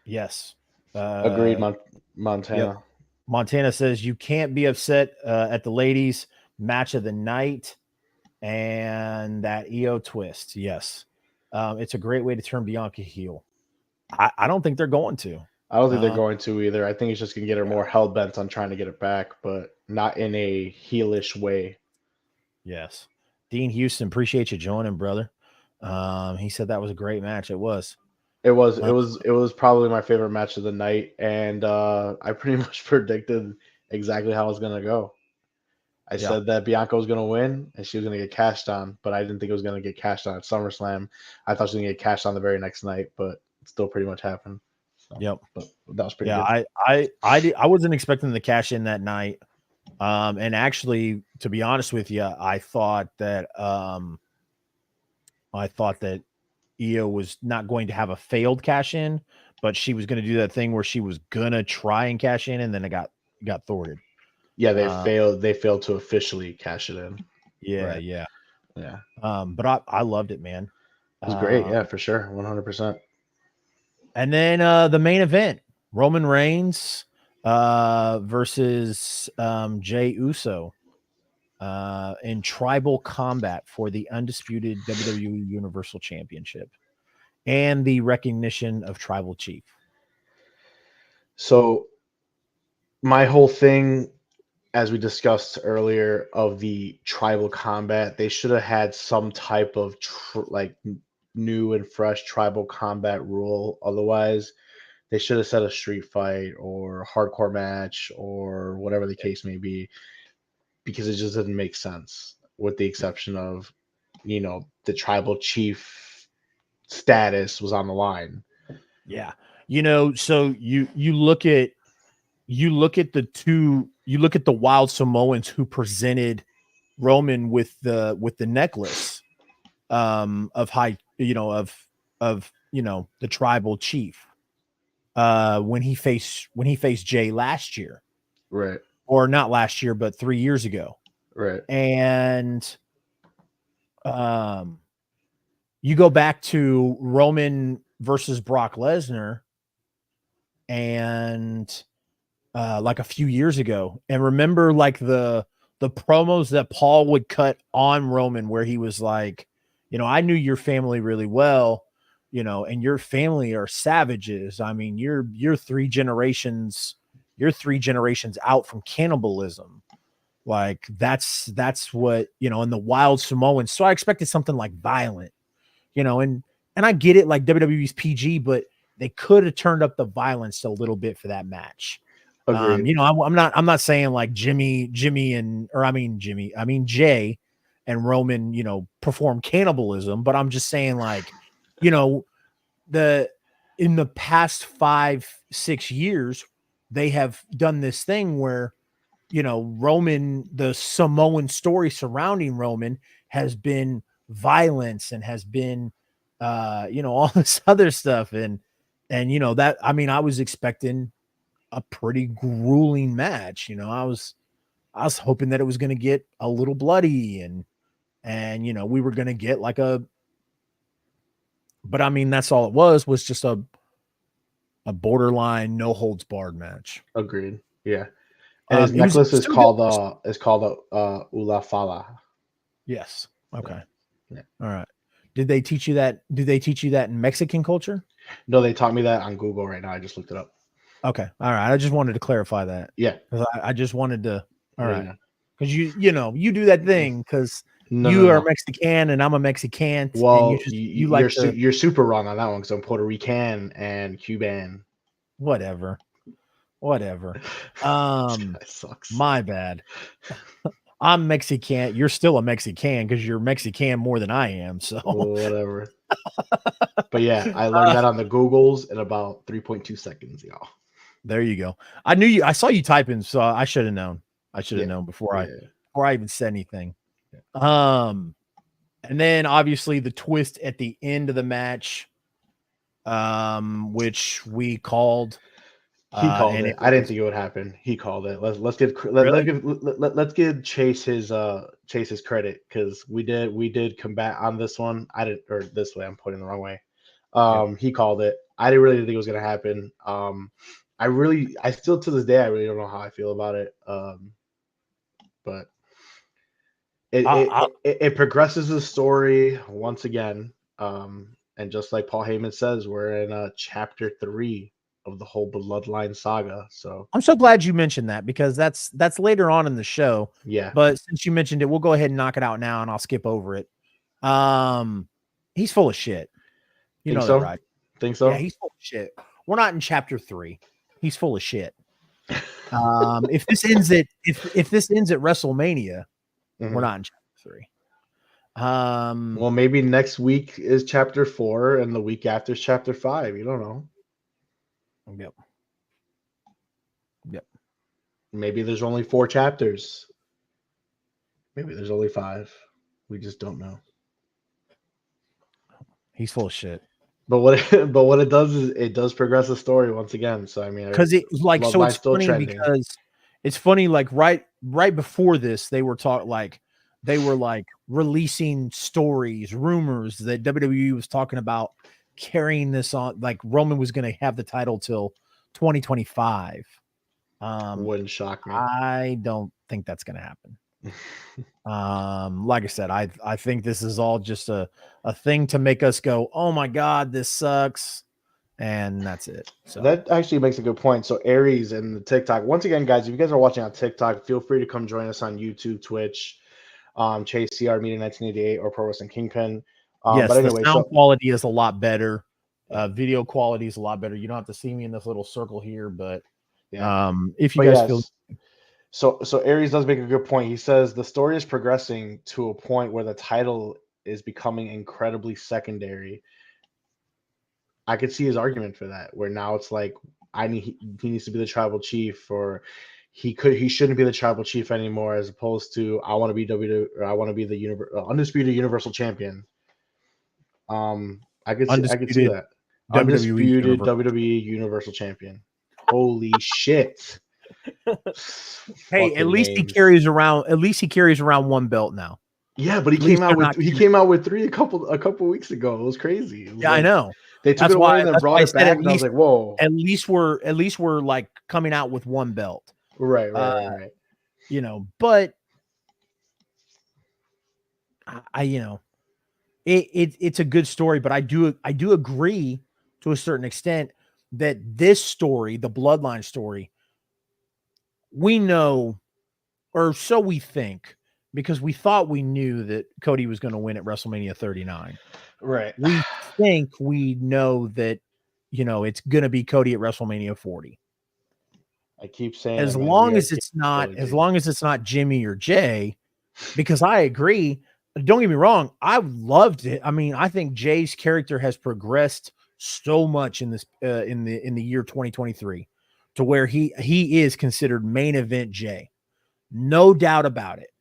yes. Agreed, Yep. Montana. Montana says you can't be upset at the ladies match of the night and that EO twist. Yes. It's a great way to turn Bianca heel. I don't think they're going to. I don't think they're Uh, going to either. I think it's just gonna get her yeah. more hell bent on trying to get it back, but not in a heelish way. Yes. Dean Houston, appreciate you joining, brother. He said that was a great match. It was. It was it Uh, was it was probably my favorite match of the night, and I pretty much predicted exactly how it was gonna go. I yeah. said that Bianca was gonna win and she was gonna get cashed on, but I didn't think it was gonna get cashed on at SummerSlam. I thought she was gonna get cashed on the very next night, but it still pretty much happened. So, Yep. but that was pretty Yeah. good. I wasn't expecting the cash in that night. And actually, to be honest with you, I thought that Io was not going to have a failed cash in, but she was going to do that thing where she was gonna try and cash in, and then it got thwarted. Yeah, they Uh, failed. They failed to officially cash it in. yeah, Right. yeah. Yeah. But I loved it, man. It was great. Uh, Yeah, for sure. 100%. and then the main event, Roman Reigns versus Jey Uso in tribal combat for the undisputed WWE Universal Championship and the recognition of Tribal Chief. So my whole thing, as we discussed earlier, of the tribal combat, they should have had some type of new and fresh tribal combat rule. Otherwise, they should have set a street fight or hardcore match or whatever the case may be, because it just didn't make sense. With the exception of, the tribal chief status was on the line. Yeah. So you look at the Wild Samoans who presented Roman with the necklace of the tribal chief when he faced Jay last year, Right. or not last year but 3 years ago. Right. And you go back to Roman versus Brock Lesnar and like a few years ago, and remember like the promos that Paul would cut on Roman where he was like, I knew your family really well, and your family are savages. I mean, you're 3 generations out from cannibalism. Like that's what, in the Wild Samoans. So I expected something like violent, and I get it, like WWE's PG, but they could have turned up the violence a little bit for that match. Agreed. I'm not saying like Jay and Roman, perform cannibalism, but I'm just saying like, in the past 5-6 years, they have done this thing where, Roman, the Samoan story surrounding Roman has been violence and has been, all this other stuff. And that, I mean, I was expecting a pretty grueling match. I was hoping that it was going to get a little bloody and we were going to get like but I mean, that's all it was just a borderline no holds barred match. Agreed. Yeah. And his necklace is called Ula Fala. Yes. Okay. Yeah. All right. Did they teach you that? Did they teach you that in Mexican culture? No, they taught me that on Google right now. I just looked it up. Okay. All right. I just wanted to clarify that. Yeah. I just wanted to. All right. Yeah. Because you do that thing because you are Mexican and I'm a Mexican. Well, and you're super wrong on that one because I'm Puerto Rican and Cuban. Whatever. That sucks. My bad. I'm Mexican. You're still a Mexican because you're Mexican more than I am. So whatever. But yeah, I learned that on the Googles in about 3.2 seconds, y'all. There you go. I saw you typing, so I should have known. I should have known before I even said anything. Yeah. And then obviously the twist at the end of the match, which we called. He called it. I didn't think it would happen. He called it. Let's give Chase his credit, because we did combat on this one. I didn't, or this way. I'm putting the wrong way. He called it. I didn't really think it was gonna happen. I still to this day I really don't know how I feel about it. But it progresses the story once again. And just like Paul Heyman says, we're in chapter 3 of the whole Bloodline saga. So I'm so glad you mentioned that, because that's later on in the show. Yeah. But since you mentioned it, we'll go ahead and knock it out now, and I'll skip over it. He's full of shit. You know that, right? Think so? Yeah, he's full of shit. We're not in chapter 3. He's full of shit. If this ends at WrestleMania, we're not in chapter 3. Well, maybe next week is chapter 4, and the week after is chapter 5. You don't know. Yep. Maybe there's only 4 chapters. Maybe there's only 5. We just don't know. He's full of shit. But what it does is it does progress the story once again. So I mean, because it's funny trending. Because it's funny, like right before this, they were releasing stories, rumors that WWE was talking about carrying this on, like Roman was going to have the title till 2025. Wouldn't shock me. I don't think that's going to happen. Like I said, I think this is all just a thing to make us go, oh my God, this sucks. and that's it. So That actually makes a good point. So Aries and the TikTok. Once again, guys, if you guys are watching on TikTok, feel free to come join us on YouTube, Twitch, Chase CR Media 1988 or Pro Wrestling Kingpin. But yes, the anyway, sound so quality is a lot better. yeah, Video quality is a lot better. You don't have to see me in this little circle here, but yeah. if you But guys feel yes, so Aries does make a good point. He says the story is progressing to a point where the title is becoming incredibly secondary. I could see his argument for that, where now it's like he needs to be the tribal chief, or he shouldn't be the tribal chief anymore, as opposed to I want to be or I want to be the undisputed universal champion. I could see undisputed that WWE undisputed universe. WWE universal champion. Holy shit! Hey, Fucking names. at least he carries around one belt now. Yeah, but At least they're not he came out with three a couple weeks ago. It was crazy. It was yeah, I like know. they took it away and then That's brought why I it said back, and I was like, whoa. at least we're like coming out with one belt. Right, Uh, right. But it's a good story, but I do agree to a certain extent that this story, the bloodline story, we know, or so we think, because we thought we knew that Cody was going to win at WrestleMania 39. Right. We think we know that, it's going to be Cody at WrestleMania 40. I keep saying it, As man. We long are as King it's not, as trilogy. long as it's not Jimmy or Jay, because I agree. Don't get me wrong. I loved it. I mean, I think Jay's character has progressed so much in this, in the year 2023 to where he is considered main event Jay. No doubt about it.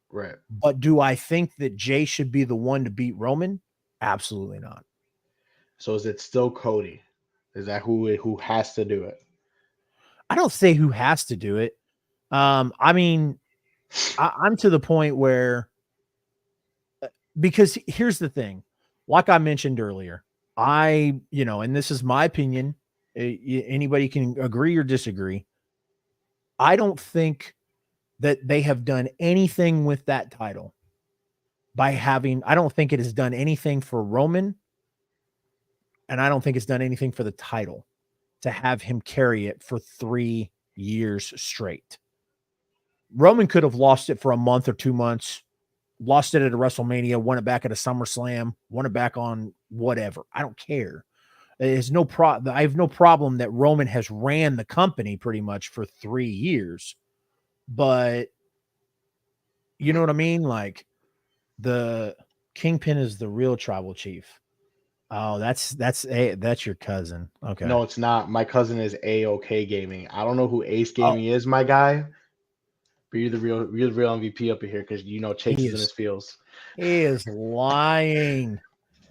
Right. But do I think that Jay should be the one to beat Roman? Absolutely not. So is it still Cody? Is that who has to do it? I don't say who has to do it. I mean, I'm to the point where, because here's the thing, like I mentioned earlier, and this is my opinion. Anybody can agree or disagree. I don't think that they have done anything with that title I don't think it has done anything for Roman, and I don't think it's done anything for the title to have him carry it for 3 years straight. Roman could have lost it for a month or 2 months, lost it at a WrestleMania, won it back at a SummerSlam, won it back on whatever. I don't care. There's no problem. I have no problem that Roman has ran the company pretty much for 3 years, but you know what I mean? Like, the Kingpin is the real tribal chief. Oh, that's your cousin. Okay. No, it's not. My cousin is A-OK Gaming. I don't know who Ace Oh, Gaming is, my guy. But you're the real MVP up here because Chase he is in is his feels. he is lying.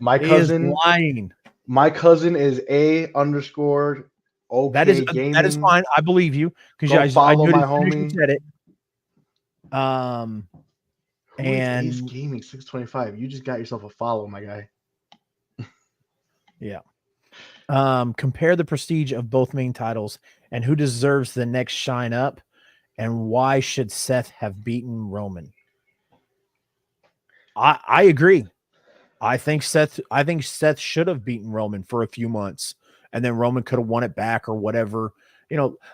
My He is cousin, lying. my cousin is A underscore OK That is Gaming. fine. I believe you because Go I follow knew it my as soon as you homie. said it. Um, Who is Ace and Gaming 625? You just got yourself a follow, my guy. yeah. Compare the prestige of both main titles and who deserves the next shine up, and why should Seth have beaten Roman? I agree. I think Seth should have beaten Roman for a few months, and then Roman could have won it back or whatever.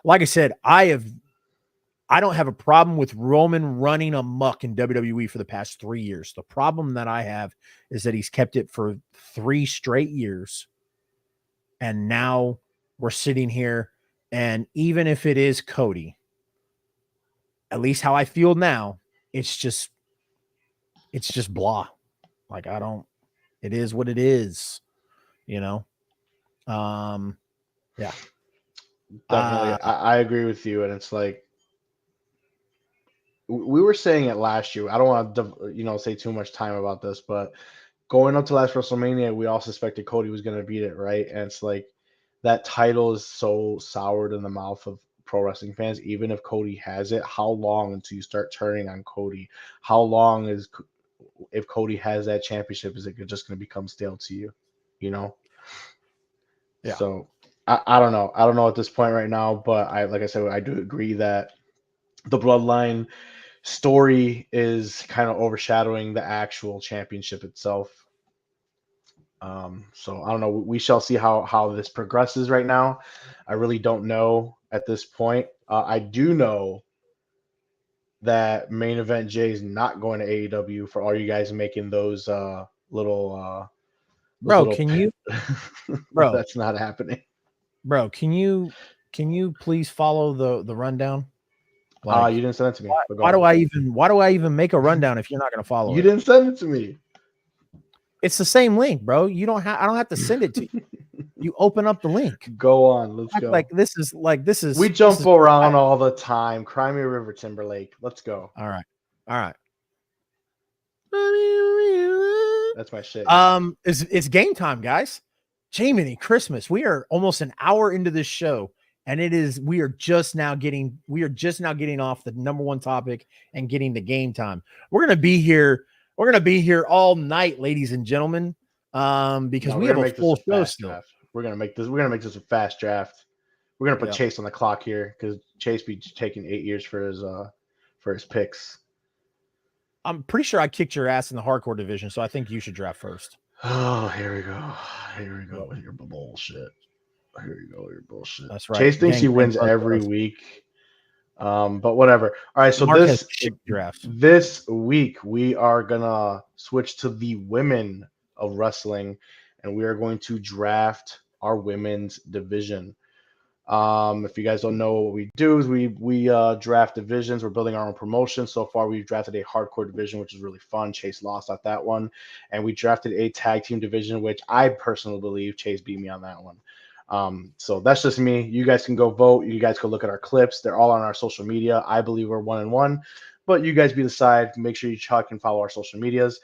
Like I said, I don't have a problem with Roman running amok in WWE for the past 3 years. The problem that I have is that he's kept it for 3 straight years. And now we're sitting here, and even if it is Cody, at least how I feel now, it's just blah. Like, it is what it is, you know. Yeah. Definitely. Uh I agree with you. And it's like, we were saying it last year. I don't want to, say too much time about this, but going up to last WrestleMania, we all suspected Cody was going to beat it, right? And it's like that title is so soured in the mouth of pro wrestling fans. Even if Cody has it, how long until you start turning on Cody? How long if Cody has that championship, is it just going to become stale to you? You know? yeah. So I don't know. I don't know at this point right now, but like I said, I do agree that the bloodline story is kind of overshadowing the actual championship itself. So I don't know. We shall see how this progresses right now. I really don't know at this point. I do know that main event Jay is not going to AEW for all you guys making those those Bro, little can you, bro, that's not happening. bro, can you please follow the rundown? You Like, didn't send it to me, but go why do on. I even make a rundown if you're not going to follow You it? didn't send it to me. It's the same link, bro. I don't have to send it to you. You open up the link. Go on, let's Act go. We this jump is around all the time. Cry me a river, Timberlake. Let's go. all right. All right. That's my shit. Yeah. It's game time, guys. Jiminy Christmas. We are almost an hour into this show, and we are just now getting off the number one topic and getting to game time. We're gonna be here all night, ladies and gentlemen. Because No, we we're have gonna a make this full a show fast still. draft. We're gonna make this a fast draft. We're gonna put Yeah. Chase on the clock here because Chase be taking 8 years for his picks. I'm pretty sure I kicked your ass in the hardcore division, so I think you should draft first. Oh, here we go. Here we go with your bullshit. Here we go with your bullshit. That's right. Chase thinks he Gang wins bang, every week. But whatever. All right, so Mark has shit drafts. this week we are gonna switch to the women of wrestling, and we are going to draft our women's division. If you guys don't know what we do is we draft divisions. We're building our own promotion. So far, we've drafted a hardcore division, which is really fun. Chase lost at that one, and we drafted a tag team division, which I personally believe Chase beat me on that one. So that's just me. You guys can go vote. You guys can look at our clips. They're all on our social media. I believe we're 1-1, but you guys be the side. Make sure you check and follow our social medias.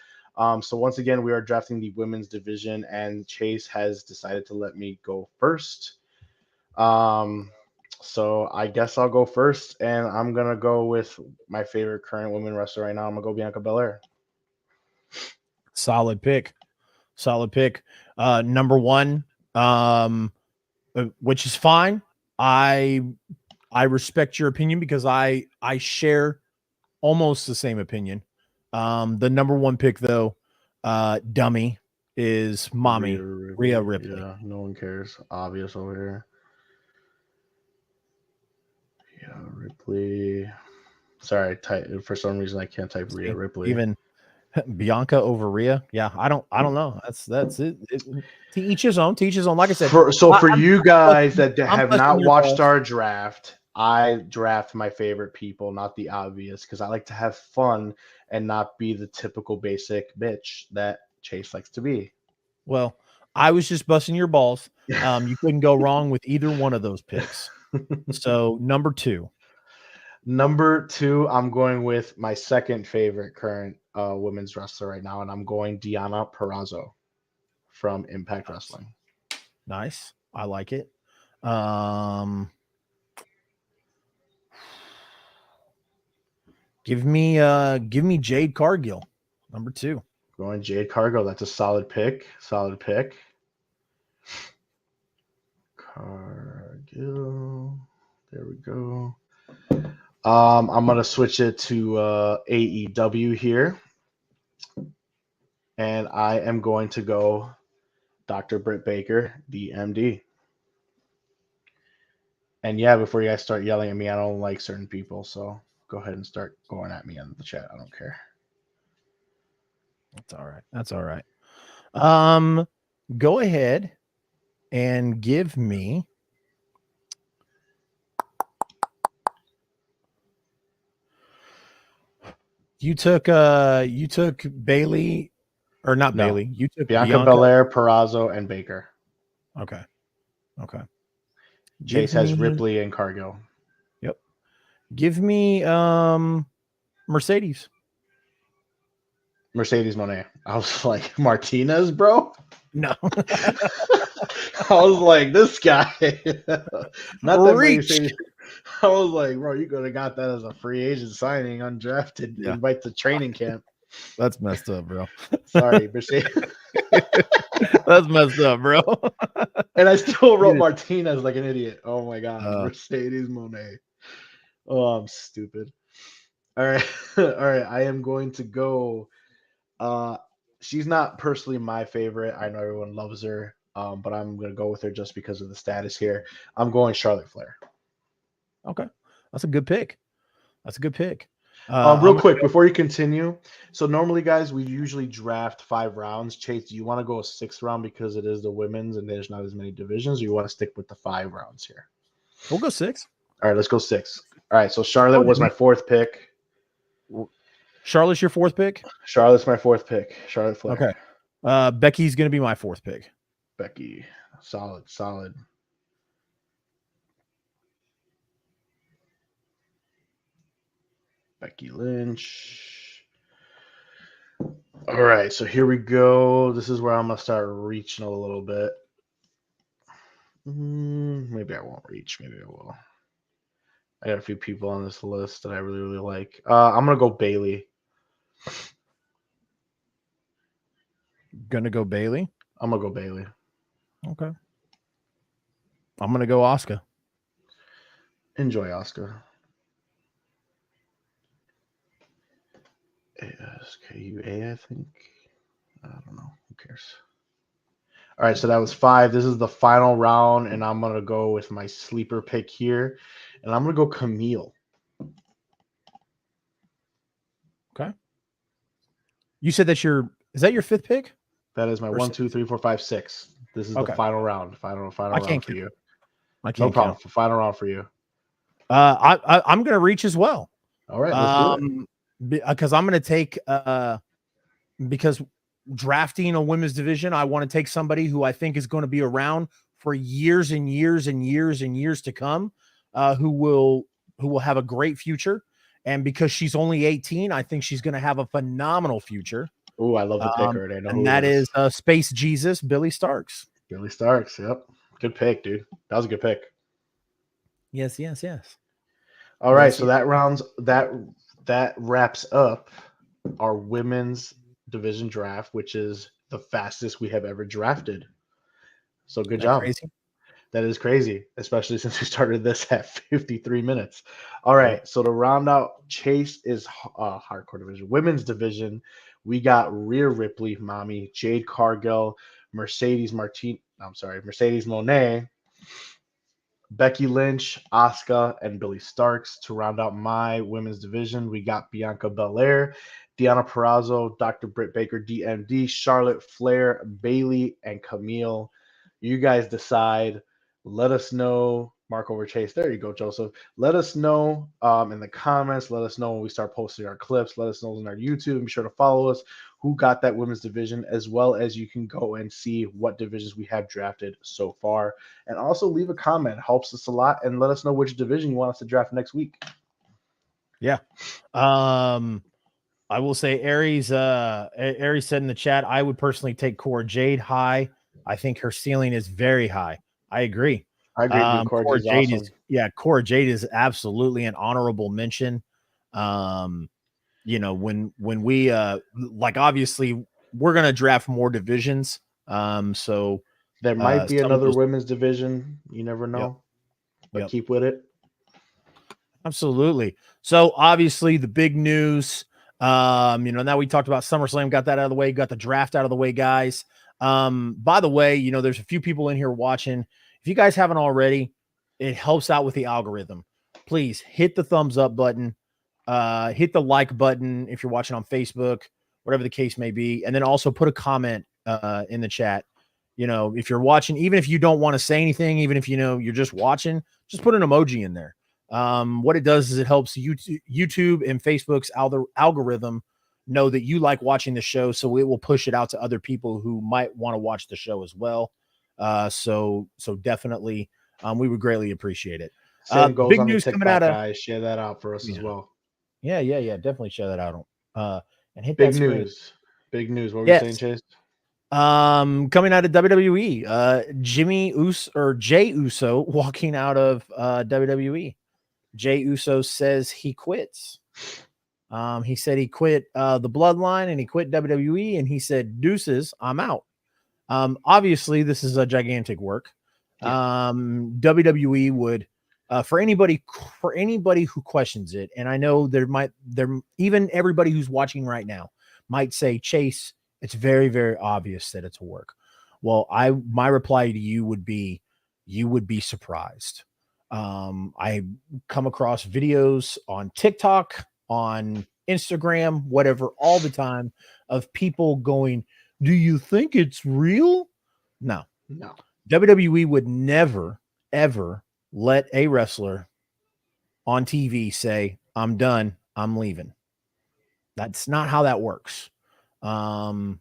So once again, we are drafting the women's division, and Chase has decided to let me go first. So I guess I'll go first, and I'm gonna go with my favorite current women wrestler right now. I'm gonna go Bianca Belair. Solid pick. Number one, which is fine. I respect your opinion because I share almost the same opinion. The number one pick though, dummy, is mommy Rhea Ripley. Yeah, no one cares. Obvious over here. Yeah, Ripley. Sorry, for some reason I can't type Rhea Ripley. Even Bianca over Rhea. Yeah, I don't know. That's it. To each his own. Like I said. For you guys that have not watched balls. our draft, I draft my favorite people, not the obvious, because I like to have fun and not be the typical basic bitch that Chase likes to be. Well, I was just busting your balls. You couldn't go wrong with either one of those picks. So number two. Number two, I'm going with my second favorite current women's wrestler right now, and I'm going Deonna Purrazzo from Impact Wrestling. Nice. I like it. Give me Jade Cargill, number two. Going Jade Cargill. That's a solid pick. Cargill. There we go. I'm gonna switch it to AEW here, and I am going to go Dr. Britt Baker, DMD. And yeah, before you guys start yelling at me, I don't like certain people, so go ahead and start going at me in the chat. I don't care. That's all right. Go ahead and give me you took Bailey or not No. Bailey. You took Bianca Belair, Purrazzo, and Baker. Okay. Chase has Ripley and Cargill. Yep. Give me Mercedes Monet. I was like, Martinez, bro? No. I was like, this guy. Not that Mercedes. I was like, bro, you could have got that as a free agent signing, undrafted, invite to training camp. That's messed up, bro. Sorry, Mercedes. That's messed up, bro. And I still wrote Martinez like an idiot. Oh my god, Mercedes Monet. Oh, I'm stupid. All right, all right. I am going to go. she's not personally my favorite. I know everyone loves her, but I'm gonna go with her just because of the status here. I'm going Charlotte Flair. Okay, that's a good pick. That's a good pick. Real quick before you continue, so normally, guys, we usually draft 5 rounds. Chase, do you want to go a 6th round because it is the women's and there's not as many divisions, or you want to stick with the 5 rounds here? We'll go 6. All right, let's go 6. All right, so Charlotte was my 4th pick. Charlotte's your 4th pick? Charlotte's my 4th pick. Charlotte Flair. Okay. Becky's going to be my 4th pick. Becky. Solid. Becky Lynch. All right, so here we go. This is where I'm going to start reaching a little bit. Maybe I won't reach. Maybe I will. I got a few people on this list that I really, really like. I'm going to go Bailey. Gonna go Bailey? I'm going to go Bailey. Okay. I'm going to go Asuka. Enjoy Asuka. ASKUA, I think. I don't know. Who cares? All right, so that was 5. This is the final round, and I'm going to go with my sleeper pick here, and I'm going to go Camille. Okay. You said is that your 5th pick? That is my 1, 2, 3, 4, 5, 6. This is the final round. Final round for you. I can't no problem. Count. Final round for you. I'm going to reach as well. All right, let's do it. Because I'm going to take because drafting a women's division, I want to take somebody who I think is going to be around for years and years and years and years to come, who will have a great future. And because she's only 18, I think she's going to have a phenomenal future. Oh, I love the pick already. I know and that is Space Jesus, Billy Starks. Billy Starks, yep. Good pick, dude. That was a good pick. Yes. All right, so that wraps up our women's division draft, which is the fastest we have ever drafted. So good job. Crazy? That is crazy, especially since we started this at 53 minutes. All right, so to round out Chase is hardcore division. Women's division, we got Rhea Ripley, Mommy, Jade Cargill, Mercedes Moné, Becky Lynch, Asuka, and Billy Starks. To round out my women's division, we got Bianca Belair, Deonna Purrazzo, Dr. Britt Baker, DMD, Charlotte Flair, Bailey, and Camille. You guys decide. Let us know. Mark over Chase. There you go, Joseph. Let us know in the comments. Let us know when we start posting our clips. Let us know on our YouTube. Be sure to follow us who got that women's division, as well as you can go and see what divisions we have drafted so far. And also leave a comment. Helps us a lot. And let us know which division you want us to draft next week. Yeah. I will say Aries said in the chat, I would personally take Cora Jade high. I think her ceiling is very high. I agree. Cora Jade awesome. Cora Jade is absolutely an honorable mention. When we obviously we're gonna draft more divisions. So there might be another women's division. You never know. But keep with it. Absolutely. So obviously the big news. Now we talked about SummerSlam, got that out of the way, got the draft out of the way, guys. By the way, there's a few people in here watching. If you guys haven't already, it helps out with the algorithm. Please hit the thumbs up button, hit the like button if you're watching on Facebook, whatever the case may be, and then also put a comment in the chat. If you're watching, even if you don't want to say anything, even if you're just watching, just put an emoji in there. What it does is it helps YouTube and Facebook's algorithm know that you like watching the show, so it will push it out to other people who might want to watch the show as well. So definitely, we would greatly appreciate it. Same goes big on news the TikTok, coming out of guys. Share that out for us as well. Yeah. Definitely share that out. And hit big that news. Big news. What were you saying, Chase? Coming out of WWE, Jey Uso walking out of WWE. Jey Uso says he quits. He said he quit the Bloodline and he quit WWE, and he said, "Deuces, I'm out." Obviously, this is a gigantic work. WWE would, for anybody who questions it, and I know even everybody who's watching right now might say, "Chase, It's very, very obvious that it's a work. Well, my reply to you would be surprised. I come across videos on TikTok, on Instagram, whatever, all the time of people going, "Do you think it's real?" No. No. WWE would never, ever let a wrestler on TV say, "I'm done, I'm leaving." That's not how that works. Um,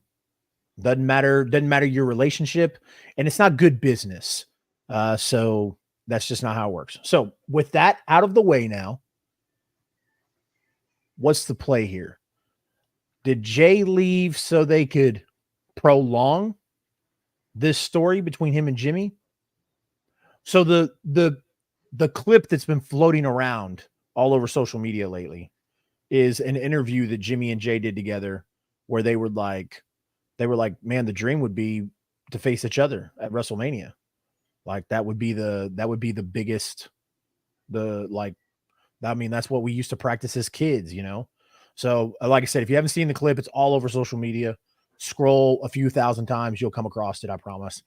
doesn't matter your relationship, and it's not good business. So that's just not how it works. So with that out of the way now, what's the play here? Did Jay leave so they could prolong this story between him and Jimmy? So the clip that's been floating around all over social media lately is an interview that Jimmy and Jay did together where they were like, man, the dream would be to face each other at WrestleMania. Like that would be the biggest, I mean, that's what we used to practice as kids, you know? So like I said, if you haven't seen the clip, it's all over social media. Scroll a few thousand times, you'll come across it. I promise.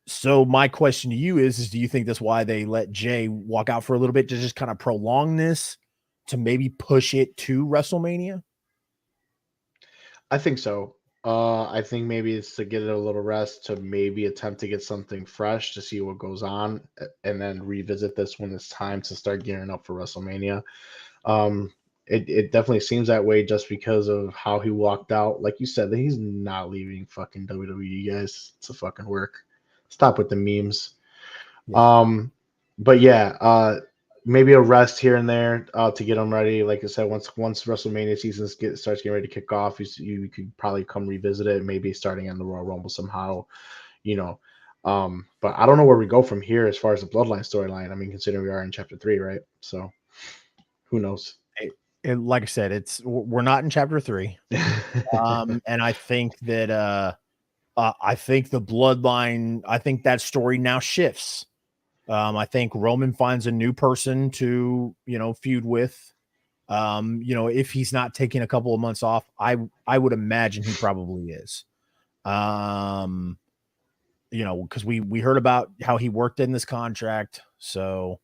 So my question to you is do you think that's why they let Jay walk out for a little bit to just kind of prolong this to maybe push it to WrestleMania? I think so. I think maybe it's to get it a little rest to maybe attempt to get something fresh to see what goes on, and then revisit this when it's time to start gearing up for WrestleMania. It definitely seems that way just because of how he walked out. Like you said, that he's not leaving fucking WWE, guys. It's a fucking work. Stop with the memes. Yeah. But yeah, maybe a rest here and there to get them ready. Like I said, once WrestleMania season starts getting ready to kick off, you could probably come revisit it, maybe starting on the Royal Rumble somehow, you know. But I don't know where we go from here as far as the Bloodline storyline. I mean, considering we are in Chapter 3, right? So who knows? And like I said, we're not in chapter 3. And I think that I think the bloodline, I think that story now shifts. I think Roman finds a new person to, feud with. If he's not taking a couple of months off, I would imagine he probably is. Because we heard about how he worked in this contract. So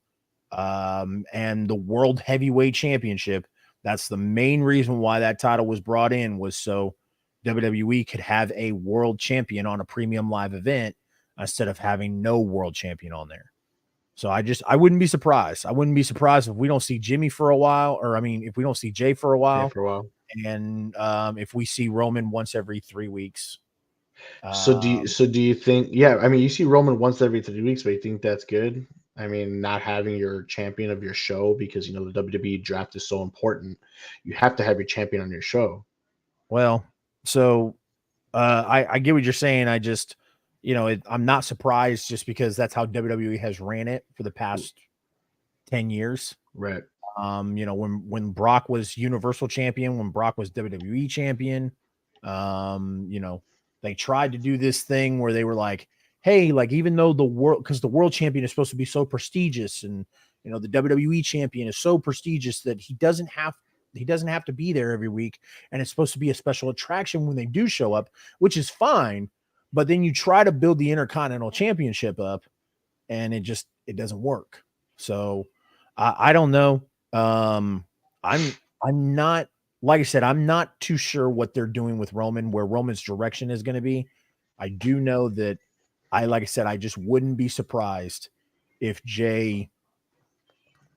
and the World Heavyweight Championship, that's the main reason why that title was brought in, was so WWE could have a world champion on a premium live event instead of having no world champion on there. So I wouldn't be surprised. I wouldn't be surprised if we don't see Jimmy for a while, or I mean, if we don't see Jay for a Yeah, while, for a while. and if we see Roman once every 3 weeks. So do you think? Yeah, I mean, you see Roman once every 3 weeks, but you think that's good? I mean, not having your champion of your show because the WWE draft is so important. You have to have your champion on your show. Well, so I get what you're saying. I just, I'm not surprised just because that's how WWE has ran it for the past 10 years. Right. When Brock was Universal Champion, when Brock was WWE Champion, they tried to do this thing where they were like, hey, like even though because the world champion is supposed to be so prestigious, and the WWE champion is so prestigious that he doesn't have to be there every week, and it's supposed to be a special attraction when they do show up, which is fine. But then you try to build the Intercontinental Championship up, and it doesn't work. So I don't know. I'm not, like I said, I'm not too sure what they're doing with Roman, where Roman's direction is going to be. I do know that like I said, I just wouldn't be surprised if Jay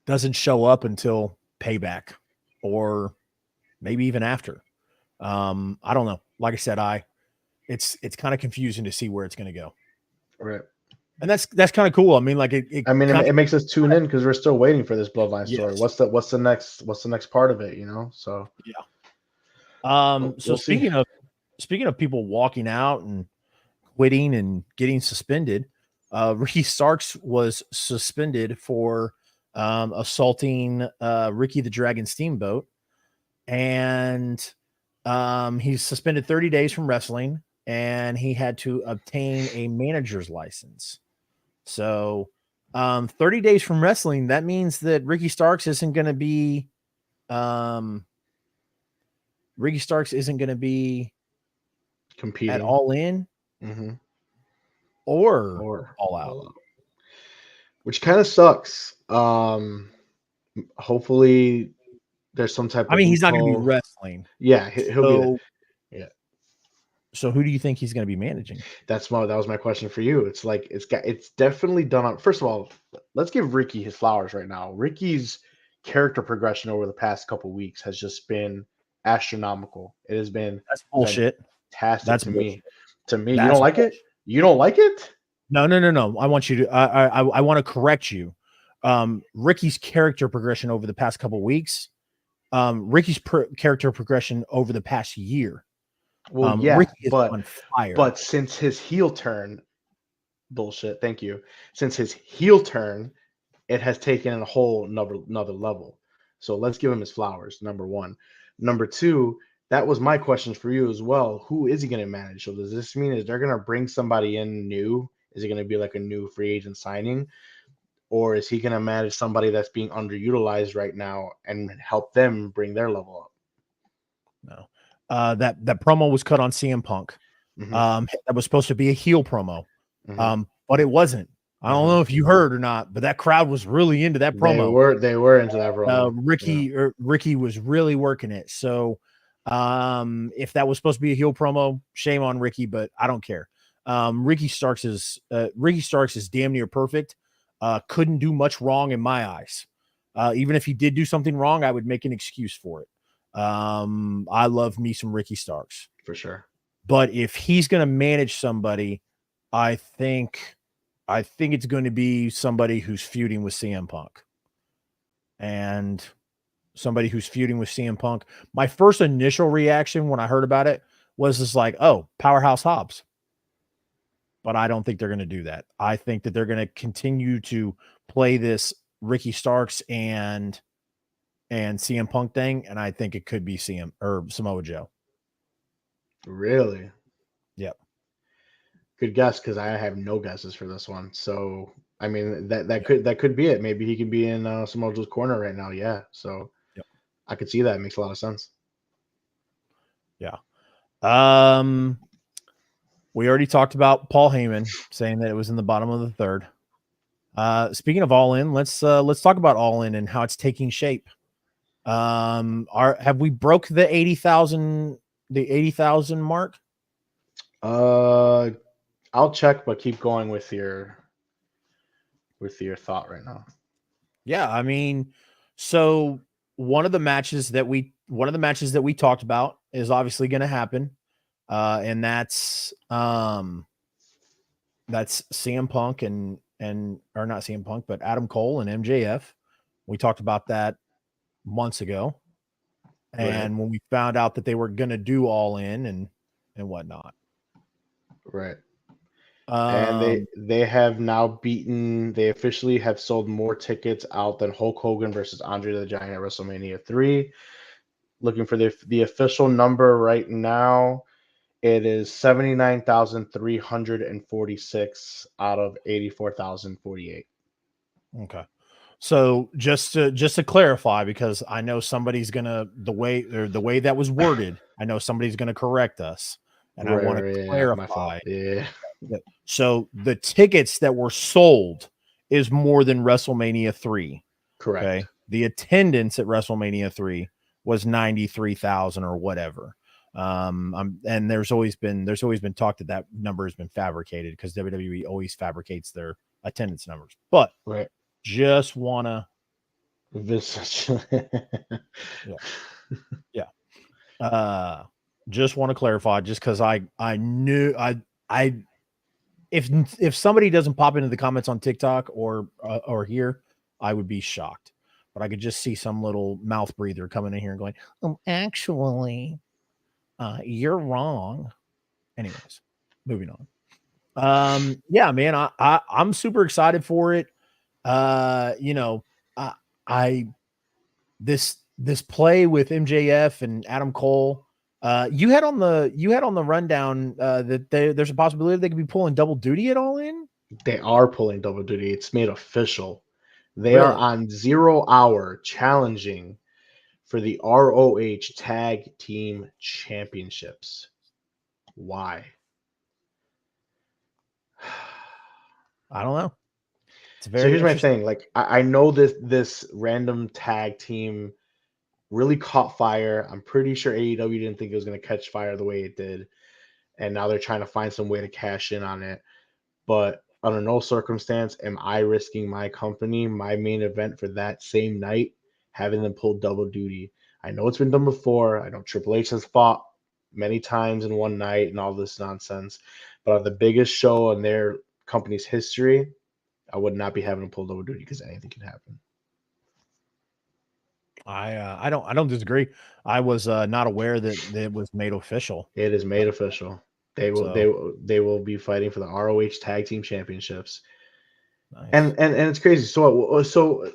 doesn't show up until Payback, or maybe even after. I don't know. Like I said, it's kind of confusing to see where it's going to go. Right. And that's kind of cool. I mean, like I mean, kinda, it makes us tune in because we're still waiting for this Bloodline story. yes. What's the next part of it? So Yeah. So we'll see. speaking of people walking out and quitting and getting suspended, Ricky Starks was suspended for assaulting Ricky the Dragon Steamboat, and he's suspended 30 days from wrestling, and he had to obtain a manager's license. So 30 days from wrestling, that means that Ricky Starks isn't going to be Ricky Starks isn't going to be competing at All In mm-hmm. or or All Out. Which kind of sucks. Hopefully there's some type I of mean, he's not going to be loophole. wrestling. Yeah, he'll be there. Yeah. So who do you think he's going to be managing? That was my question for you. It's like it's definitely done on. First of all, let's give Ricky his flowers right now. Ricky's character progression over the past couple weeks has just been astronomical. It has been That's bullshit. fantastic That's to bullshit. me. To me, you That's don't like bullshit. it? You don't like it? No. I want you to. I want to correct you. Ricky's character progression over the past couple weeks. Ricky's character progression over the past year. Well, yeah, Ricky is on fire. but since his heel turn, bullshit. Thank you. Since his heel turn, it has taken a whole another level. So let's give him his flowers. Number one. Number two, that was my question for you as well. Who is he going to manage? So does this mean is they're going to bring somebody in new? Is it going to be like a new free agent signing? Or is he going to manage somebody that's being underutilized right now and help them bring their level up? No. That promo was cut on CM Punk. Mm-hmm. That was supposed to be a heel promo. Mm-hmm. But it wasn't. I don't know if you heard or not, but that crowd was really into that promo. They were into that promo. Ricky was really working it. So if that was supposed to be a heel promo, shame on Ricky, but I don't care. Ricky Starks is damn near perfect. Couldn't do much wrong in my eyes. Even if he did do something wrong, I would make an excuse for it. I love me some Ricky Starks for sure. But if he's going to manage somebody, I think it's going to be somebody who's feuding with CM Punk. And somebody who's feuding with CM Punk. My first initial reaction when I heard about it was just like, oh, Powerhouse Hobbs. But I don't think they're going to do that. I think that they're going to continue to play this Ricky Starks and CM Punk thing, and I think it could be Samoa Joe. Really? Yep. Good guess, because I have no guesses for this one. So I mean that could be it. Maybe he could be in Samoa Joe's corner right now. Yeah. So yep. I could see that. It makes a lot of sense. Yeah. We already talked about Paul Heyman saying that it was in the bottom of the third. Speaking of All In, let's talk about All In and how it's taking shape. Have we broke the 80,000 mark? I'll check, but keep going with your thought right now. Yeah, I mean, so one of the matches that we talked about is obviously going to happen, and that's CM Punk and or not CM Punk, but Adam Cole and MJF. We talked about that months ago, and when we found out that they were going to do All In and whatnot, right. And they have now they officially have sold more tickets out than Hulk Hogan versus Andre the Giant at WrestleMania 3. Looking for the official number right now, it is 79,346 out of 84,048. Okay. So just to clarify, because I know somebody's gonna the way that was worded, I know somebody's gonna correct us, and I want to clarify. My fault. Yeah. So the tickets that were sold is more than WrestleMania 3. Correct. Okay. The attendance at WrestleMania 3 was 93,000 or whatever. And there's always been talk that number has been fabricated because WWE always fabricates their attendance numbers. But just wanna just want to clarify, just because I knew if somebody doesn't pop into the comments on TikTok or here, I would be shocked. But I could just see some little mouth breather coming in here and going, actually, you're wrong. Anyways, moving on. Yeah, man, I'm super excited for it. This play with MJF and Adam Cole. You had on the rundown that there's a possibility they could be pulling double duty at All In. They are pulling double duty. It's made official. They are on 0 hour challenging for the ROH Tag Team Championships. Why? I don't know. It's So very here's my interesting. thing. Like I know this random tag team really caught fire. I'm pretty sure AEW didn't think it was going to catch fire the way it did, and now they're trying to find some way to cash in on it. But under no circumstance am I risking my company, my main event for that same night, having them pull double duty. I know it's been done before. I know Triple H has fought many times in one night and all this nonsense, but on the biggest show in their company's history, I would not be having them pull double duty because anything can happen. I don't disagree. I was not aware that it was made official. It is made official. They will So they will be fighting for the ROH Tag Team Championships. nice. And it's crazy. So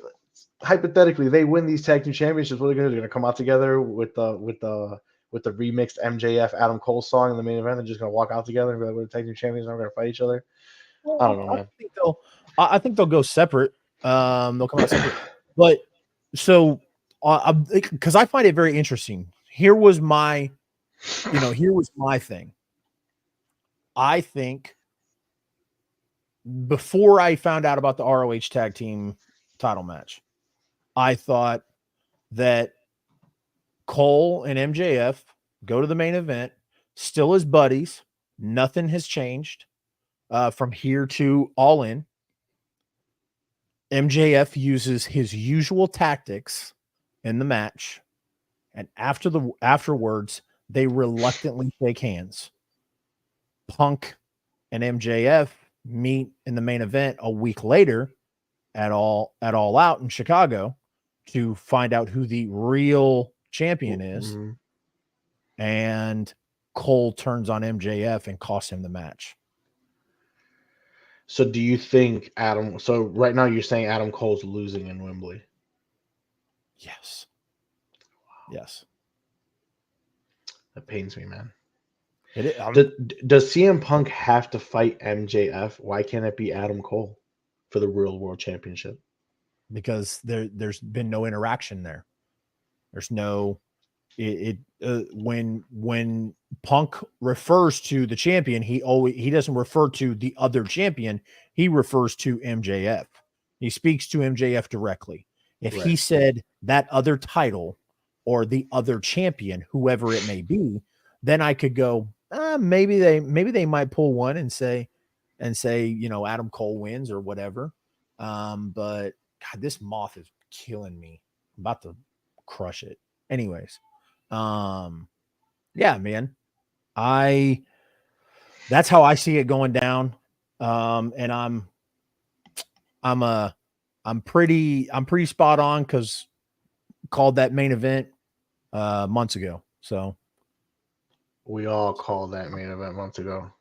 hypothetically, they win these tag team championships. What are they going to do? They're going to come out together with the remixed MJF Adam Cole song in the main event. They're just going to walk out together and be like, "We're the tag team champions. And we're going to fight each other." Well, I don't know, man. I think they'll go separate. They'll come out separate. But so, because I find it very interesting. Here was my thing. I think before I found out about the ROH tag team title match, I thought that Cole and MJF go to the main event, still as buddies. Nothing has changed from here to All In. MJF uses his usual tactics in the match, and afterwards, they reluctantly shake hands. Punk and MJF meet in the main event a week later at All Out in Chicago to find out who the real champion is. Mm-hmm. And Cole turns on MJF and costs him the match. So do you think Adam? So right now you're saying Adam Cole's losing in Wembley? Yes. Yes. That pains me, man. Does CM Punk have to fight MJF? Why can't it be Adam Cole for the Real World Championship? Because there's been no interaction there. There's no when Punk refers to the champion, he doesn't refer to the other champion. He refers to MJF. He speaks to MJF directly. If he said that other title or the other champion, whoever it may be, then I could go, maybe they might pull one and say, Adam Cole wins or whatever. But God, this moth is killing me. I'm about to crush it. Anyways, yeah, man, that's how I see it going down. And I'm pretty spot on because called that main event months ago. So we all called that main event months ago.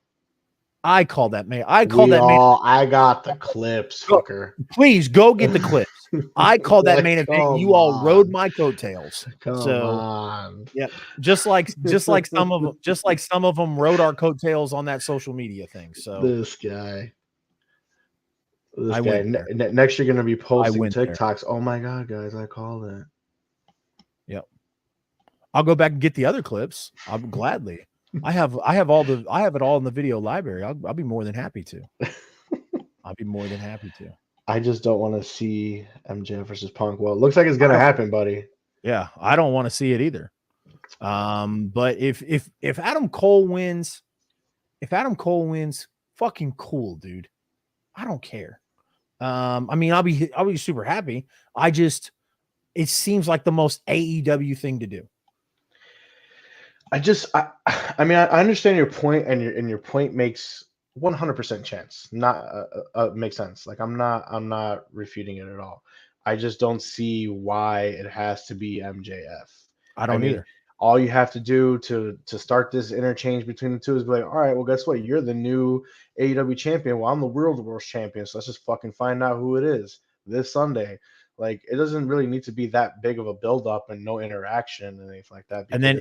I called that main. I got the clips, fucker. Please go get the clips. I called that main event. You all rode my coattails. Come on. Yeah, just like some of them rode our coattails on that social media thing. So this guy. Next you're gonna be posting TikToks. There. Oh my god, guys, I called it. Yep. I'll go back and get the other clips. I'll gladly. I have it all in the video library. I'll be more than happy to. I'll be more than happy to. I just don't want to see MJF versus Punk. Well, it looks like it's gonna happen, buddy. Yeah, I don't want to see it either. But if Adam Cole wins, fucking cool, dude. I don't care. I mean, I'll be super happy. It seems like the most AEW thing to do. I mean, I understand your point, and your point makes 100% chance. Makes sense. Like I'm not refuting it at all. I just don't see why it has to be MJF. I don't either. All you have to do to start this interchange between the two is be like, all right, well, guess what? You're the new AEW champion. Well, I'm the World champion. So let's just fucking find out who it is this Sunday. Like, it doesn't really need to be that big of a build-up and no interaction and anything like that. And then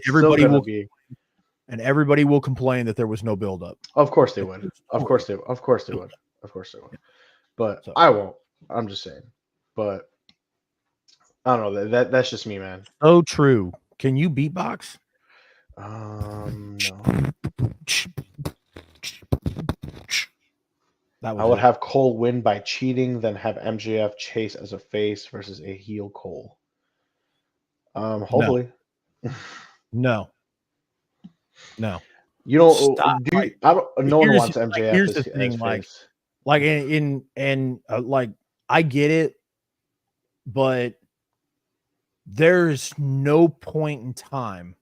everybody will complain that there was no build-up. Of course they would. Of course they would. But I won't. I'm just saying. But I don't know. That's just me, man. So true. Can you beatbox? No. That I was would it. have Cole win by cheating, then have MJF chase as a face versus a heel Cole. No, Hopefully. no, no. You don't Stop. do. I don't. No one wants MJF Here's the as thing. face. Like I get it, but there's no point in time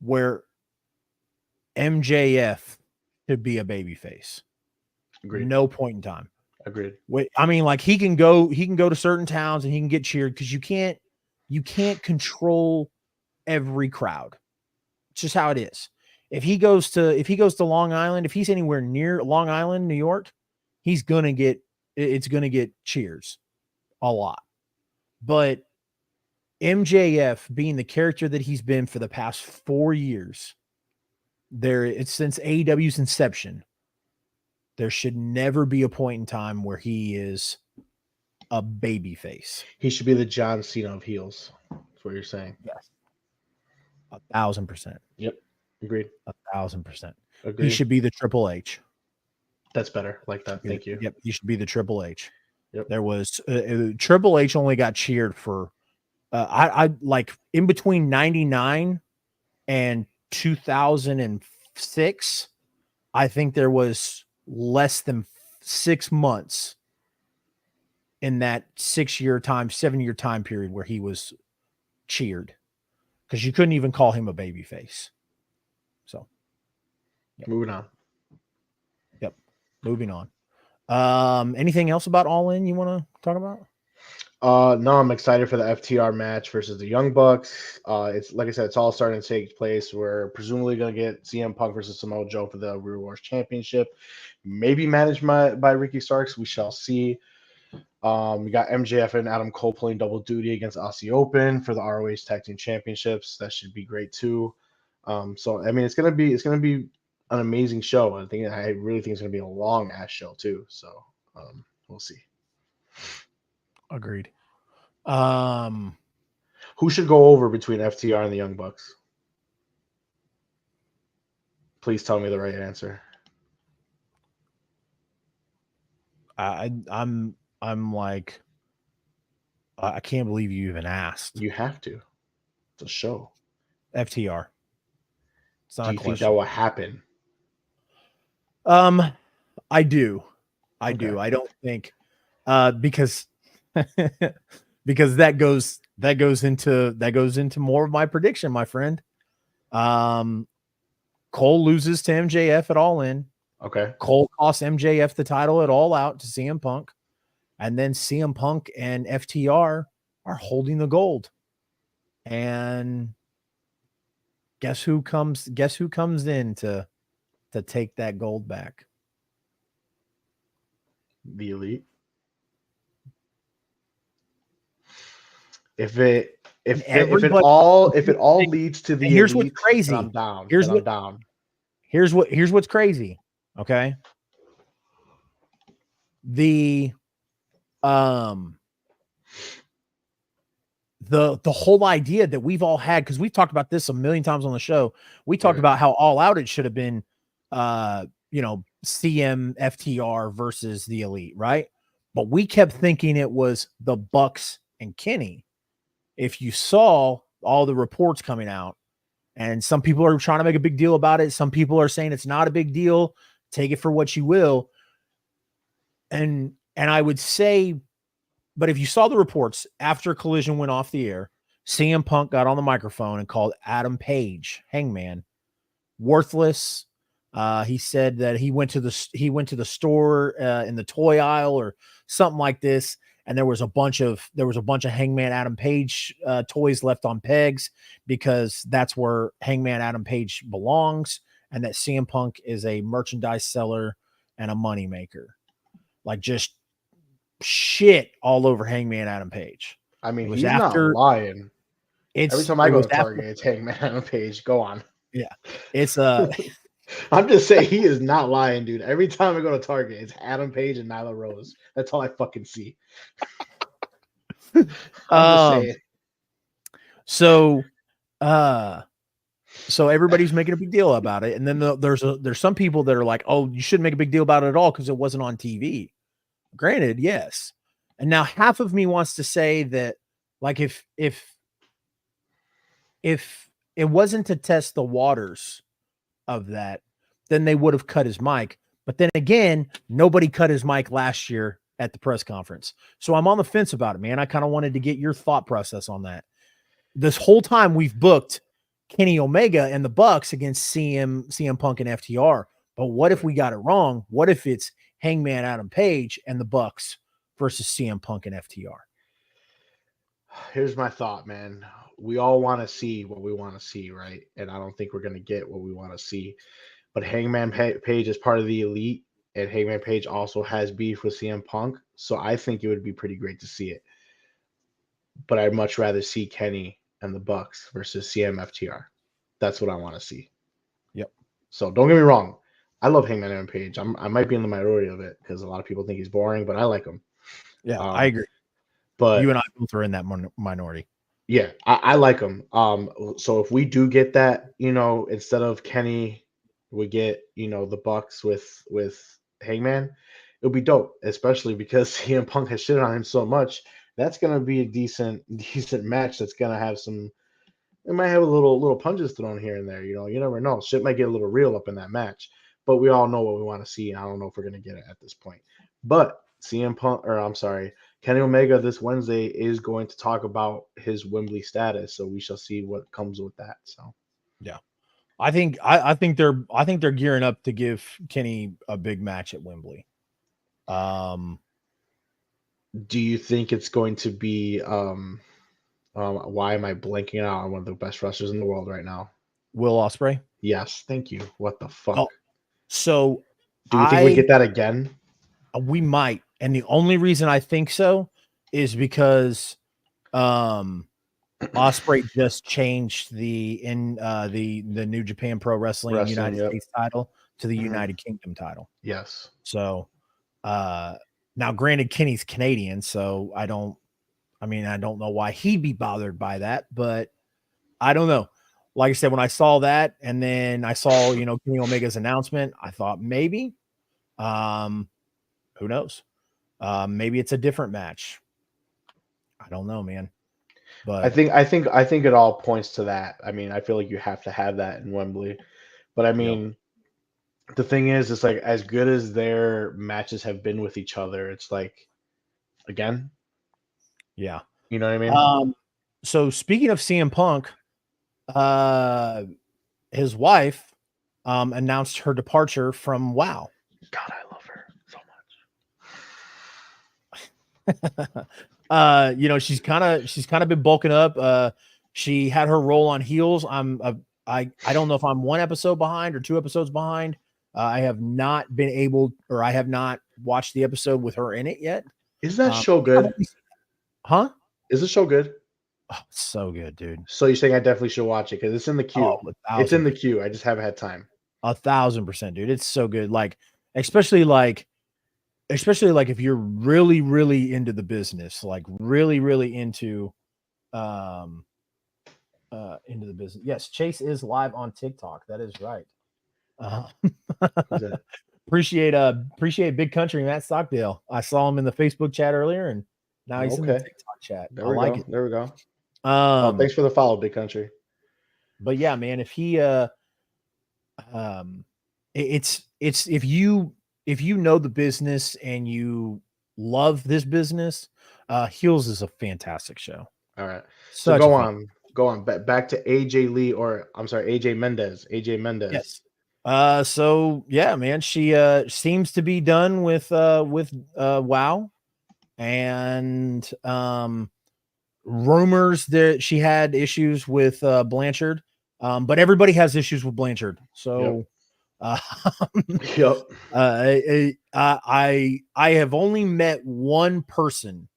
where MJF should be a babyface. Agreed. No point in time. Agreed. Wait, I mean, like he can go to certain towns and he can get cheered because you can't control every crowd. It's just how it is. If he goes to Long Island, if he's anywhere near Long Island, New York, it's gonna get cheers a lot. But MJF being the character that he's been for the past 4 years, it's since AEW's inception, there should never be a point in time where he is a baby face. He should be the John Cena of heels. That's what you're saying. Yes. 1,000%. Yep. Agreed. 1,000%. Agreed. He should be the Triple H. That's better. Like that. Thank you. Yep. He should be the Triple H. Yep. There was Triple H only got cheered for I like in between 99 and 2006. I think there was less than 6 months in that 7-year time period where he was cheered because you couldn't even call him a babyface. So, yep. Moving on. Yep. Moving on. Anything else about All In you want to talk about? No, I'm excited for the FTR match versus the Young Bucks. It's like I said, it's all starting to take place. We're presumably going to get CM Punk versus Samoa Joe for the Real Wars Championship, maybe managed by Ricky Starks. We shall see. We got MJF and Adam Cole playing double duty against Aussie Open for the ROH Tag Team Championships. That should be great too. So I mean, it's gonna be an amazing show. I really think it's gonna be a long ass show too. So we'll see. Agreed. Who should go over between FTR and the Young Bucks? Please tell me the right answer. I'm like, I can't believe you even asked. You have to. It's a show. FTR. It's not Do a you question. think that will happen? I do. I do. I don't think because because that goes into more of my prediction, my friend. Cole loses to MJF at All In. Okay. Cole costs MJF the title at All Out to CM Punk. And then CM Punk and FTR are holding the gold. And guess who comes in to take that gold back? The Elite. If it all leads to the here's Elite, what's crazy. I'm down. I'm down. Here's what's crazy. Okay. The whole idea that we've all had, because we've talked about this a million times on the show. We talked about how All Out it should have been CM FTR versus the Elite, right? But we kept thinking it was the Bucks and Kenny. If you saw all the reports coming out, and some people are trying to make a big deal about it, some people are saying it's not a big deal, take it for what you will. And I would say, but if you saw the reports after Collision went off the air, CM Punk got on the microphone and called Adam Page, Hangman, worthless. He said that he went to the store in the toy aisle or something like this, and there was a bunch of Hangman Adam Page toys left on pegs because that's where Hangman Adam Page belongs, and that CM Punk is a merchandise seller and a moneymaker. Like just shit all over Hangman Adam Page. I mean, he's not lying. Every time I go to Target, it's Hangman Adam Page. Go on. Yeah. It's I'm just saying he is not lying, dude. Every time I go to Target, it's Adam Page and Nyla Rose. That's all I fucking see. I'm just saying. So, so everybody's making a big deal about it, and then there's some people that are like, "Oh, you shouldn't make a big deal about it at all because it wasn't on TV." Granted, yes, and now half of me wants to say that, like, if it wasn't to test the waters of that, then they would have cut his mic. But then again, nobody cut his mic last year at the press conference, so I'm on the fence about it, man. I kind of wanted to get your thought process on that. This whole time we've booked Kenny Omega and the Bucks against CM Punk and FTR. But what if we got it wrong? What if it's Hangman Adam Page and the Bucks versus CM Punk and FTR? Here's my thought, man. We all want to see what we want to see, right? And I don't think we're going to get what we want to see. But Hangman Page is part of the Elite, and Hangman Page also has beef with CM Punk. So I think it would be pretty great to see it. But I'd much rather see Kenny and the Bucks versus CM FTR. That's what I want to see. Yep. So don't get me wrong. I love Hangman Adam Page. I might be in the minority of it because a lot of people think he's boring, but I like him. Yeah, I agree. But you and I both are in that minority. Yeah, I like him. So if we do get that, instead of Kenny, we get the Bucks with Hangman, it'll be dope. Especially because CM Punk has shit on him so much. That's gonna be a decent match. That's gonna have some. It might have a little punches thrown here and there. You never know. Shit might get a little real up in that match. But we all know what we want to see. And I don't know if we're gonna get it at this point. But Kenny Omega this Wednesday is going to talk about his Wembley status, so we shall see what comes with that. So, yeah, I think they're gearing up to give Kenny a big match at Wembley. Do you think it's going to be? Why am I blanking out on one of the best wrestlers in the world right now? Will Ospreay? Yes, thank you. What the fuck? Oh, so do we think we get that again? We might, and the only reason I think so is because Ospreay just changed the New Japan Pro Wrestling United States title to the United Kingdom title. Yes. So now granted Kenny's Canadian, so I don't know why he'd be bothered by that, but I don't know. Like I said, when I saw that and then I saw, Kenny Omega's announcement, I thought maybe who knows? Maybe it's a different match. I don't know, man. But I think it all points to that. I mean, I feel like you have to have that in Wembley. But I mean, the thing is, it's like as good as their matches have been with each other, it's like again. Yeah. You know what I mean? So speaking of CM Punk, his wife announced her departure from WoW. God, I love her so much. She's kind of been bulking up. She had her role on Heels. I don't know if I'm one episode behind or 2 episodes behind. I have not been able, or I have not watched the episode with her in it yet. Is that show good? Huh? Is the show good? Oh, so good, dude. So you're saying I definitely should watch it because it's in the queue. Oh, it's in the queue. I just haven't had time. 1,000%, dude. It's so good. Like, especially if you're really, really into the business, like really, really into the business. Yes, Chase is live on TikTok. That is right. Appreciate Big Country Matt Stockdale. I saw him in the Facebook chat earlier, and now he's in the TikTok chat. There we go. There we go. Thanks for the follow, Big Country. But yeah, man, if he it's if you know the business and you love this business, Heels is a fantastic show. All right. So go on. Back to AJ Mendez. Yes. So yeah, man, she seems to be done with WoW, and rumors that she had issues with Blanchard, but everybody has issues with Blanchard. So yep. I have only met one person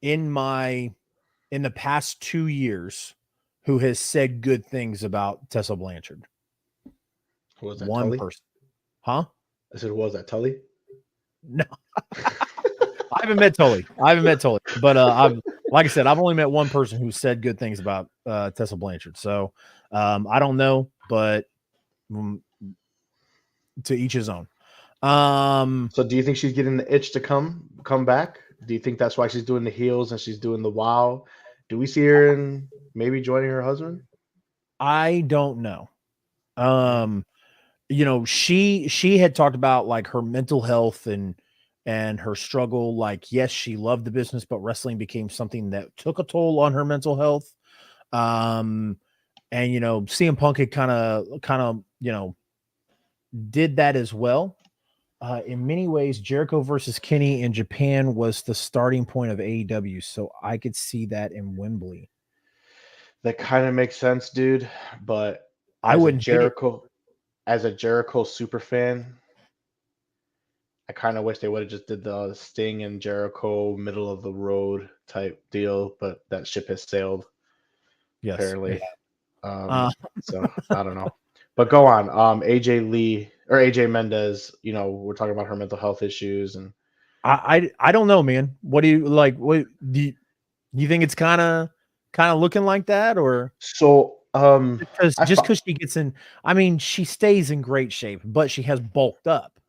in the past 2 years who has said good things about Tessa Blanchard. Who was that? One Tully? person. Huh? I said, who was that? Tully? No. I haven't met Tully. But I've like I said, I've only met one person who said good things about Tessa Blanchard. So I don't know, but to each his own. So do you think she's getting the itch to come back? Do you think that's why she's doing the heels and she's doing the wow? Do we see her in maybe joining her husband? I don't know. You know, she had talked about like her mental health and her struggle. Like, yes, she loved the business, but wrestling became something that took a toll on her mental health. And you know, CM Punk had kind of, you know, did that as well. In many ways, Jericho versus Kenny in Japan was the starting point of AEW, so I could see that in Wembley. That kind of makes sense, dude. But I wouldn't hate it. As a Jericho super fan, I kind of wish they would have just did the Sting and Jericho middle of the road type deal, but that ship has sailed Yes. apparently. Uh, So I don't know. But go on. AJ Lee or AJ Mendez, you know, we're talking about her mental health issues and I don't know, man. What do you like? What do you think it's kind of looking like that, or so because I just fo- because she gets in? I mean, she stays in great shape, but she has bulked up,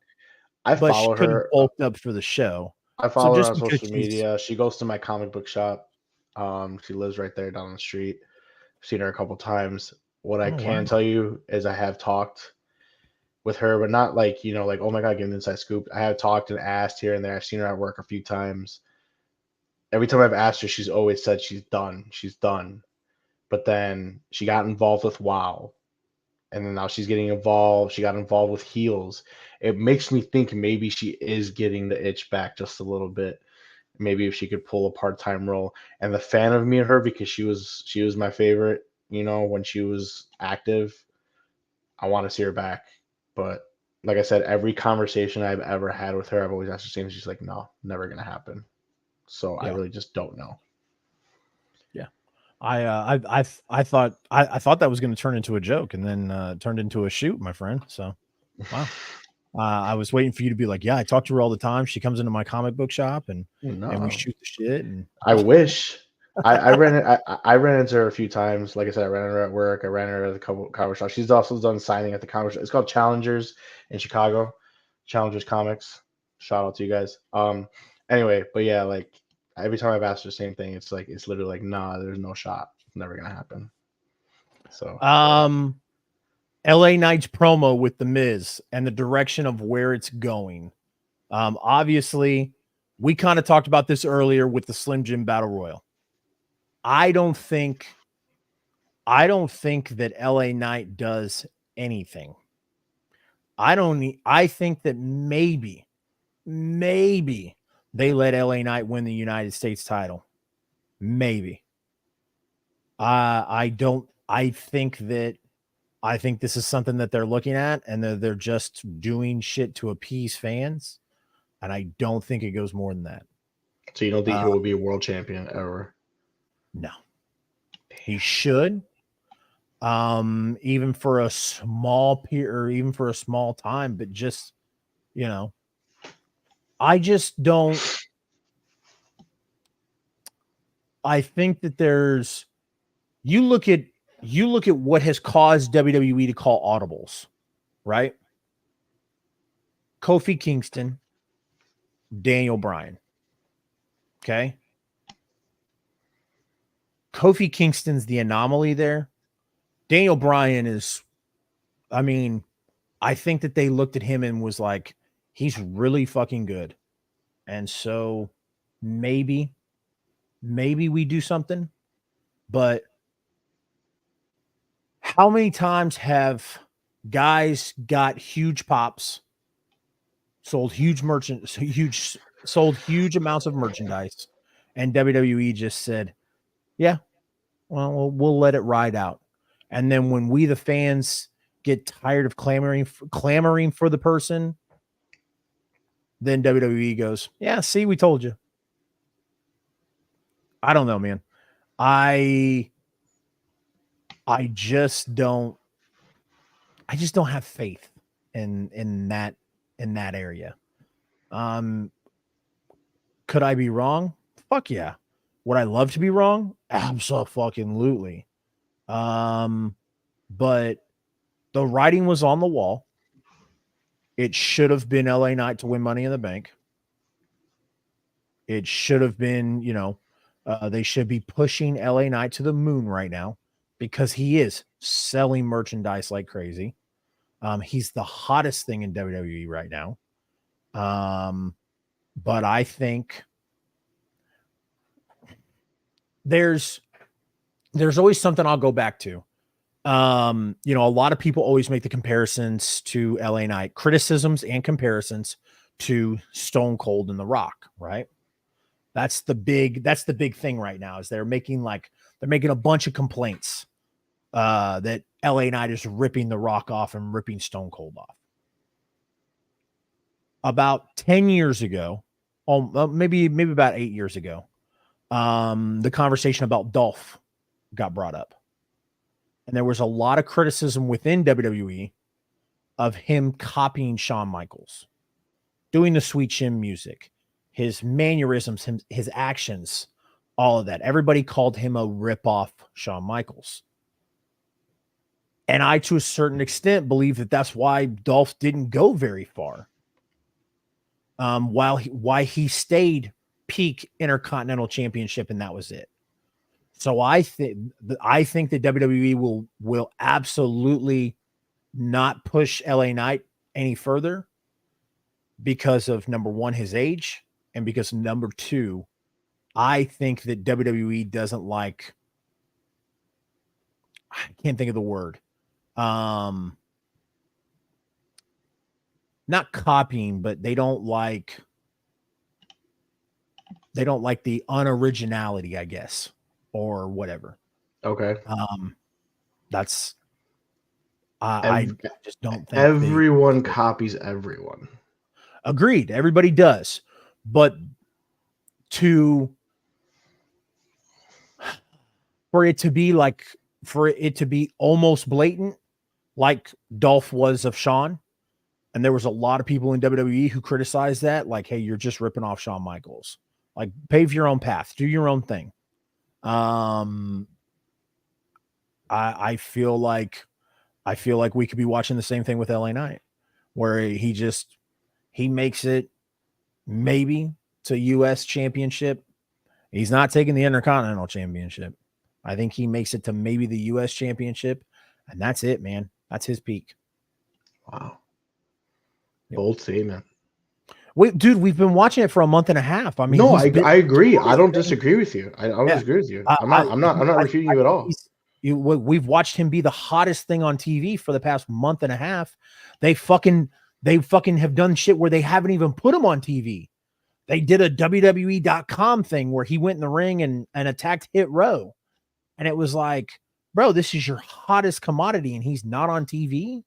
I but she follow could have her. bulked up for the show. I So follow her just on because social she's media. She goes to my comic book shop. She lives right there down the street. I've seen her a couple times. What I oh wow, can tell you is I have talked with her, but not like, you know, like, oh my God, give an inside scoop. I have talked and asked here and there. I've seen her at work a few times. Every time I've asked her, she's always said she's done. She's done. But then she got involved with WoW. And then now she's getting involved. She got involved with heels. It makes me think maybe she is getting the itch back just a little bit. Maybe if she could pull a part-time role. And the fan of me and her, because she was my favorite, you know, when she was active. I want to see her back. But like I said, every conversation I've ever had with her, I've always asked her the same. She's like, no, never gonna happen. So I yeah, really just don't know. yeah. I thought that was going to turn into a joke, and then turned into a shoot, my friend. So wow. I was waiting for you to be like, yeah, I talk to her all the time. She comes into my comic book shop and we No, shoot the shit. And I wish. I ran into her a few times. Like I said, I ran into her at work. I ran into her at the cover shop. She's also done signing at the comic shop. It's called Challengers in Chicago. Challengers Comics. Shout out to you guys. Anyway, but yeah, like every time I've asked her the same thing, it's like it's literally like, nah, there's no shot. It's never gonna happen. So um, LA Knight's promo with the Miz and the direction of where it's going. Obviously, we kind of talked about this earlier with the Slim Jim Battle Royal. I don't think I don't think that LA Knight does anything. I think that maybe they let LA Knight win the United States title. Maybe. I don't I think this is something that they're looking at and they're just doing shit to appease fans. And I don't think it goes more than that. so you don't think he Uh, will be a world champion ever? no, he should. Even for a small period or even for a small time, but just, you know, I just don't. I think that you look at you look at what has caused WWE to call audibles, right? Kofi Kingston, Daniel Bryan. Okay. Kofi Kingston's the anomaly there. Daniel Bryan is, I mean, I think that they looked at him and was like, he's really fucking good. And so maybe, maybe we do something. But how many times have guys got huge pops, sold huge amounts of merchandise, and WWE just said, yeah, well, we'll let it ride out. And then when we, the fans, get tired of clamoring for the person, then WWE goes, yeah, see, we told you. I don't know, man. I I just don't I just don't have faith in that area. Um, could I be wrong? Fuck yeah. Would I love to be wrong? Absolutely. But the writing was on the wall. It should have been LA Knight to win Money in the Bank. It should have been, they should be pushing LA Knight to the moon right now because he is selling merchandise like crazy. He's the hottest thing in WWE right now. But I think there's always something I'll go back to. A lot of people always make the comparisons to LA Knight, criticisms and comparisons to Stone Cold and The Rock, right? That's the big thing right now is they're making a bunch of complaints that LA Knight is ripping The Rock off and ripping Stone Cold off. About 10 years ago, maybe about 8 years ago, the conversation about Dolph got brought up. And there was a lot of criticism within WWE of him copying Shawn Michaels, doing the sweet chin music, his mannerisms, his actions, all of that. Everybody called him a rip-off Shawn Michaels. And I, to a certain extent, believe that that's why Dolph didn't go very far. Why he stayed peak Intercontinental Championship, and that was it. So I think that WWE will absolutely not push LA Knight any further because of, number one, his age, and because, number two, I think that WWE doesn't like, I can't think of the word, not copying, but they don't like the unoriginality, I guess, or whatever. Okay. That's I just don't think everyone copies everyone. Agreed. Everybody does. But for it to be almost blatant, like Dolph was of Shawn, and there was a lot of people in WWE who criticized that, like, hey, you're just ripping off Shawn Michaels. Like, pave your own path, do your own thing. I feel like we could be watching the same thing with LA Knight, where he makes it maybe to US championship. He's not taking the Intercontinental Championship. I think he makes it to maybe the US championship, and that's it, man. That's his peak. Wow. Yep. Bold statement. Dude, we've been watching it for a month and a half. I mean, no, I agree. I don't disagree with you. I don't disagree with you. I'm not refuting you at all. We've watched him be the hottest thing on TV for the past month and a half. They fucking have done shit where they haven't even put him on TV. They did a WWE.com thing where he went in the ring and attacked Hit Row. And it was like, bro, this is your hottest commodity and he's not on TV.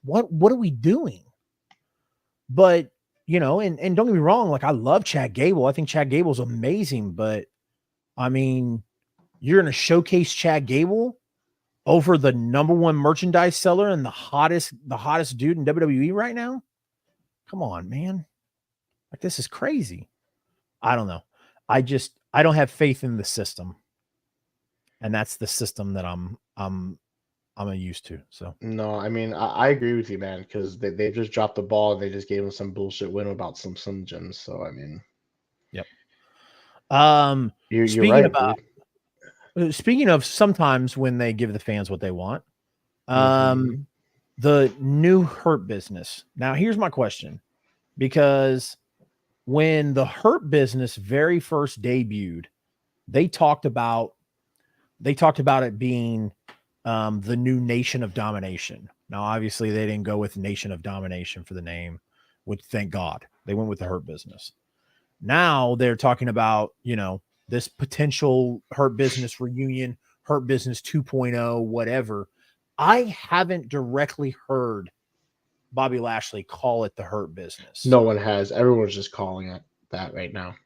What are we doing? But, and don't get me wrong, like, I love Chad Gable. I think Chad Gable's amazing, but I mean, you're going to showcase Chad Gable over the number one merchandise seller and the hottest dude in WWE right now? Come on, man. Like, this is crazy. I don't know. I don't have faith in the system. And that's the system that I'm used to. So no, I mean, I agree with you, man, because they just dropped the ball and they just gave him some bullshit win about some gems. So I mean, yep. You're right, dude. Speaking of sometimes when they give the fans what they want, the new Hurt Business. Now, here's my question, because when the Hurt Business very first debuted, they talked about it being the new Nation of Domination. Now, obviously, they didn't go with Nation of Domination for the name, which, thank God, they went with the Hurt Business. Now they're talking about, this potential Hurt Business reunion, Hurt Business 2.0, whatever. I haven't directly heard Bobby Lashley call it the Hurt Business. No one has. Everyone's just calling it that right now.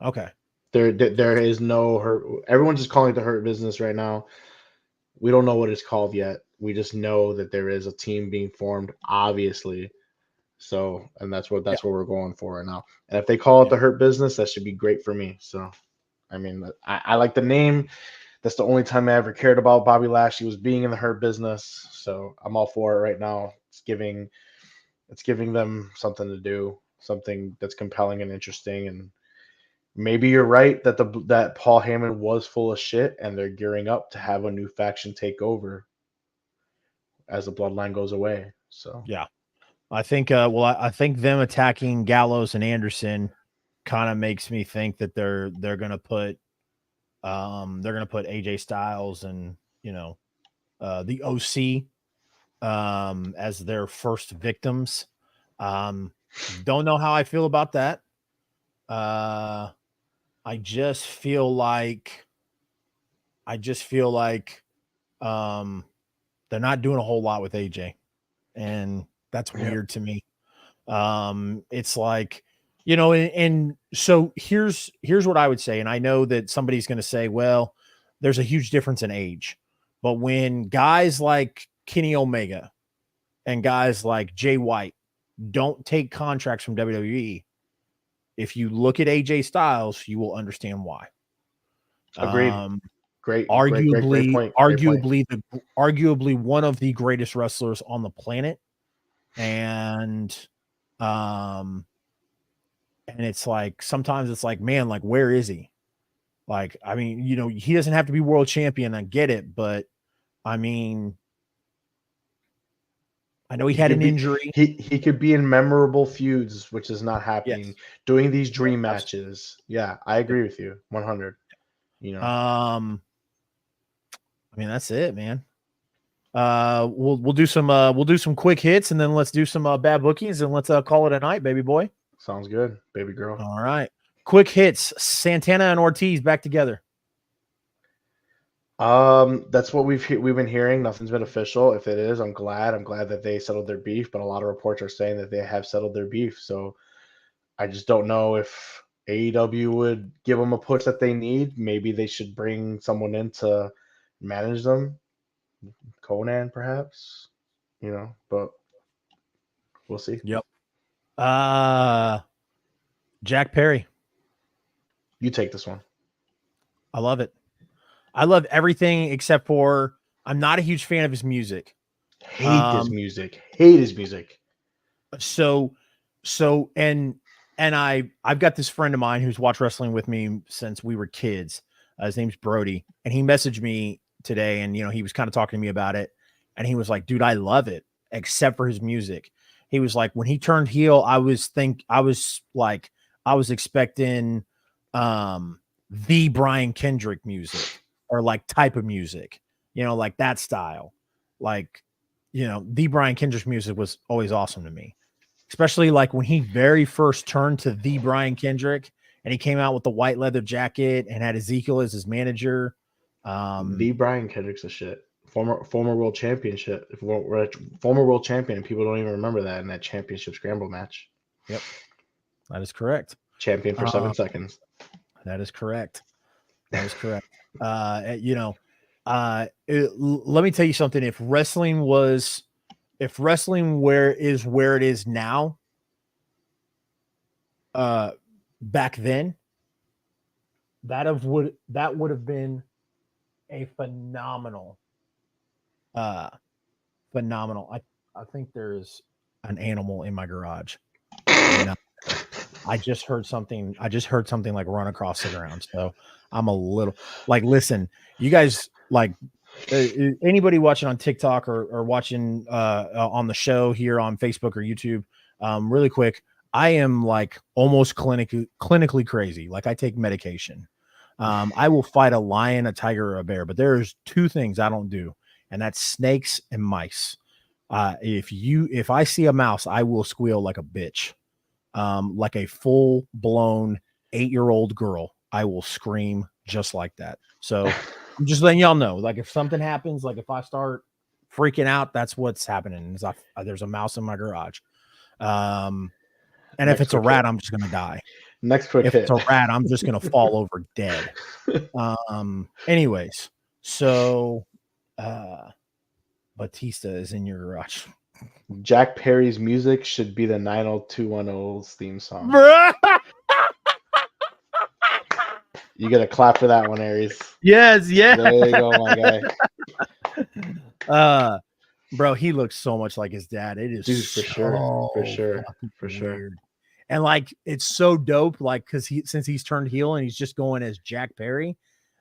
Okay. There is no Hurt. Everyone's just calling it the Hurt Business right now. We don't know what it's called yet. We just know that there is a team being formed, obviously. So, and that's what we're going for right now. And if they call it the Hurt Business, that should be great for me. So, I mean, I like the name. That's the only time I ever cared about Bobby Lashley was being in the Hurt Business. So I'm all for it right now. It's giving them something to do, something that's compelling and interesting. And maybe you're right that that Paul Heyman was full of shit, and they're gearing up to have a new faction take over as the bloodline goes away. So Yeah. I think I think them attacking Gallows and Anderson kind of makes me think that they're gonna put AJ Styles and the OC as their first victims. Don't know how I feel about that. I just feel like they're not doing a whole lot with AJ, and that's weird to me. It's like, and so here's what I would say. And I know that somebody's going to say, well, there's a huge difference in age, but when guys like Kenny Omega and guys like Jay White don't take contracts from WWE, if you look at AJ Styles, you will understand why. agreed. Great Arguably, point. Great point. arguably one of the greatest wrestlers on the planet. And it's like, sometimes it's like, man, like, where is he? Like, I mean, he doesn't have to be world champion. I get it. But I mean, I know he had an injury. He could be in memorable feuds, which is not happening. Yes. Doing these dream matches. Yeah, I agree with you. 100. I mean, that's it, man. We'll do some quick hits, and then let's do some bad bookies, and let's call it a night, baby boy. Sounds good, baby girl. All right. Quick hits. Santana and Ortiz back together. That's what we've been hearing. Nothing's been official. If it is, I'm glad. I'm glad that they settled their beef, but a lot of reports are saying that they have settled their beef. So I just don't know if AEW would give them a push that they need. Maybe they should bring someone in to manage them. Conan, perhaps. But we'll see. Yep. Jack Perry. You take this one. I love it. I love everything except for I'm not a huge fan of his music. Hate his music. Hate his music. So and I've got this friend of mine who's watched wrestling with me since we were kids. His name's Brody, and he messaged me today, and he was kind of talking to me about it, and he was like, dude, I love it except for his music. He was like, when he turned heel, I was expecting the Brian Kendrick music, or like type of music, like that style. Like, the Brian Kendrick music was always awesome to me, especially like when he very first turned to the Brian Kendrick and he came out with the white leather jacket and had Ezekiel as his manager. The Brian Kendrick's a shit. Former world championship. Former world champion. People don't even remember that in that championship scramble match. Yep. That is correct. Champion for 7 seconds. That is correct. That is correct. Let me tell you something. If wrestling where it is now, back then, that would have been a phenomenal. I think there's an animal in my garage. I just heard something like run across the ground. So I'm a little like, listen, you guys, like, anybody watching on TikTok or watching on the show here on Facebook or YouTube, really quick, I am like almost clinically crazy. Like, I take medication. I will fight a lion, a tiger, or a bear, but there's 2 things I don't do, and that's snakes and mice. If I see a mouse, I will squeal like a bitch. Like a full blown 8-year-old girl, I will scream just like that. So I'm just letting y'all know, like, if something happens, like if I start freaking out, that's what's happening. Is there's a mouse in my garage. And if it's a rat, I'm just going to die. Next quick hit. If it's a rat, I'm just going to fall over dead. Anyways, so Batista is in your garage. Jack Perry's music should be the 90210's theme song. Bruh. You get a clap for that one, Aries. Yes, yeah. There you go, my guy. Bro, he looks so much like his dad. It is Dude, for sure. For so sure. fucking For sure. weird. And like it's so dope, like because since he's turned heel and he's just going as Jack Perry,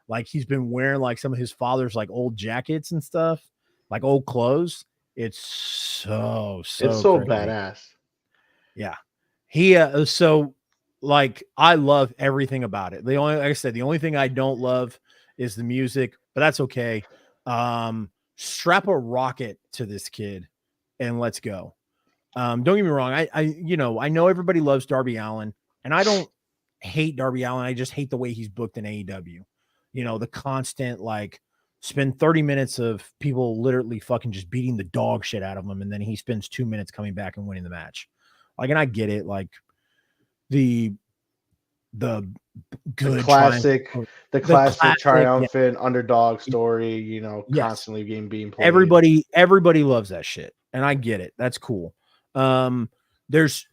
like he's been wearing like some of his father's like old jackets and stuff, like old clothes. It's so It's so crazy. badass. Yeah. He so like I love everything about it. The only like I said, the only thing I don't love is the music, but that's okay. Strap a rocket to this kid and let's go. Don't get me wrong. I know everybody loves Darby Allin, and I don't hate Darby Allin. I just hate the way he's booked in AEW. You know, the constant like spend 30 minutes of people literally fucking just beating the dog shit out of him, and then he spends 2 minutes coming back and winning the match. Like, and I get it. Like the good the classic triumph, triumphant underdog story, you know, yes. constantly being played. Everybody loves that shit, and I get it. That's cool. There's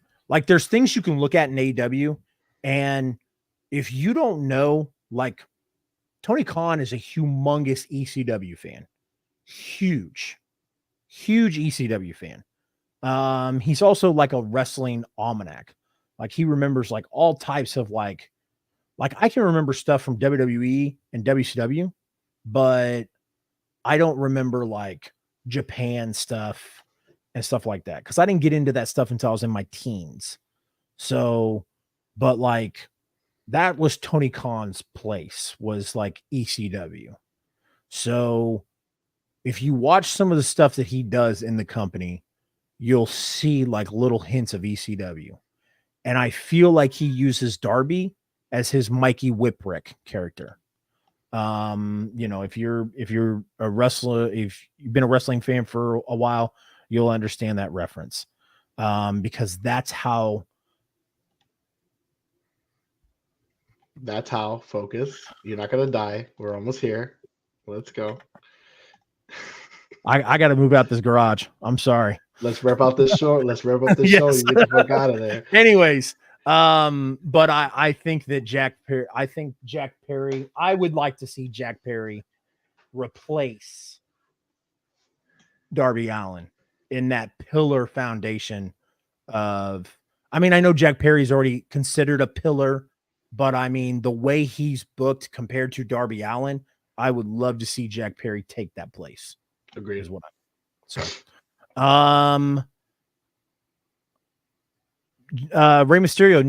things you can look at in AEW, and if you don't know, like Tony Khan is a humongous ECW fan, huge ECW fan. He's also like a wrestling almanac. Like he remembers like all types of like I can remember stuff from WWE and WCW, but I don't remember like Japan stuff and stuff like that because I didn't get into that stuff until I was in my teens. So, but like that was Tony Khan's place, was like ECW. So if you watch some of the stuff that he does in the company, you'll see like little hints of ECW. And I feel like he uses Darby as his Mikey Whipwreck character. You know, if you're a wrestler, if you've been a wrestling fan for a while, you'll understand that reference. Because that's how focus. You're not gonna die. We're almost here. Let's go. I got to move out this garage. I'm sorry. Let's wrap out this show. Let's wrap up this show. You get the fuck out of there. Anyways, but I think that Jack Perry, I would like to see Jack Perry replace Darby Allin in that pillar foundation of, I mean, I know Jack Perry's already considered a pillar, but I mean, the way he's booked compared to Darby Allin, I would love to see Jack Perry take that place. Agreed. Is what so. Rey Mysterio,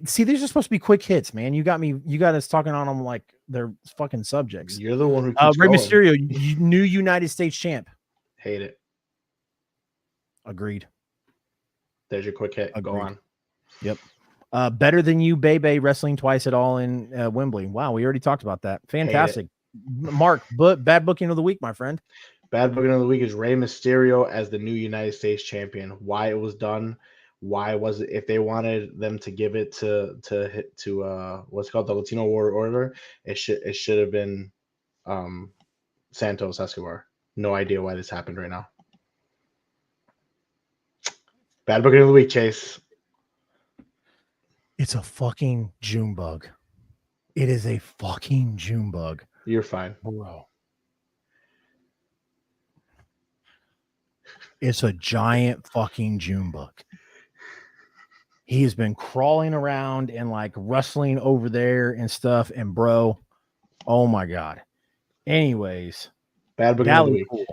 these are supposed to be quick hits, man. You got us talking on them like they're fucking subjects. You're the one who keeps Rey going. Mysterio, new United States champ. Hate it. Agreed. There's your quick hit. Agreed. Go on. Yep. Better than you, Bebe, wrestling twice at all in Wembley. Wow, we already talked about that. Fantastic. Mark, bad booking of the week, my friend. Bad booking of the week is Rey Mysterio as the new United States champion. Why it was done? Why was it? If they wanted them to give it to what's called the Latino Warrior Order, it should have been Santos Escobar. No idea why this happened right now. Bad booking of the week, Chase. It's a fucking June bug. It is a fucking June bug. You're fine, bro. It's a giant fucking June bug. He has been crawling around and like rustling over there and stuff. And bro, oh my God. Anyways, bad booking of the week. Cool.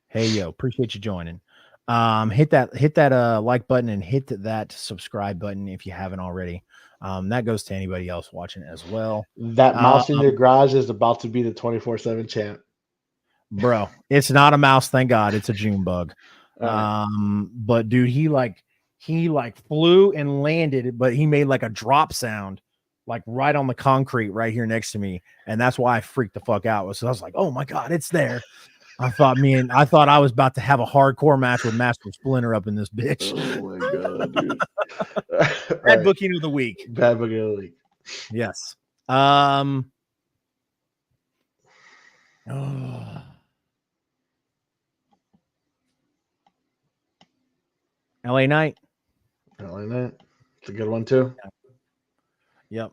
Hey yo, appreciate you joining. Hit that like button and hit that subscribe button if you haven't already. That goes to anybody else watching as well. That mouse in your garage is about to be the 24/7 champ. Bro, it's not a mouse, thank God. It's a June bug. Right. But dude, he flew and landed, but he made like a drop sound, like right on the concrete right here next to me. And that's why I freaked the fuck out. So I was like, oh my God, it's there. I thought I was about to have a hardcore match with Master Splinter up in this bitch. Oh my God, dude. Bad booking of the week. Bad booking of the week. Yes. LA Knight. LA Knight. It's a good one too. Yep.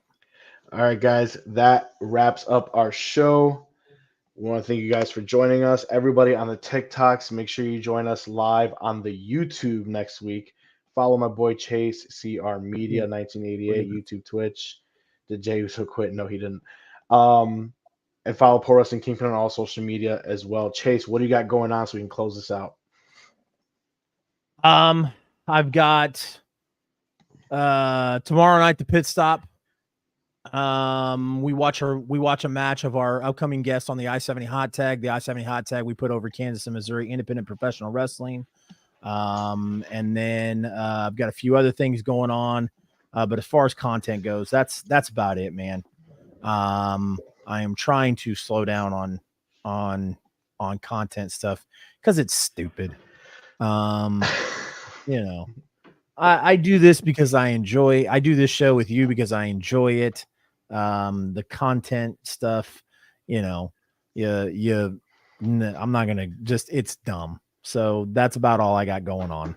All right, guys, that wraps up our show. We want to thank you guys for joining us. Everybody on the TikToks, make sure you join us live on the YouTube next week. Follow my boy Chase, CR Media 1988, YouTube, Twitch. Did Jay Uso quit? No, he didn't. And follow Pro Wrestling Kingpin on all social media as well. Chase, what do you got going on so we can close this out? I've got tomorrow night the pit stop. We watch a match of our upcoming guests on the I-70 hot tag. The I-70 hot tag we put over Kansas and Missouri Independent Professional Wrestling. And then I've got a few other things going on. But as far as content goes, that's about it, man. I am trying to slow down on content stuff because it's stupid. You know, I do this because I do this show with you because I enjoy it. The content stuff, I'm not going to it's dumb. So that's about all I got going on.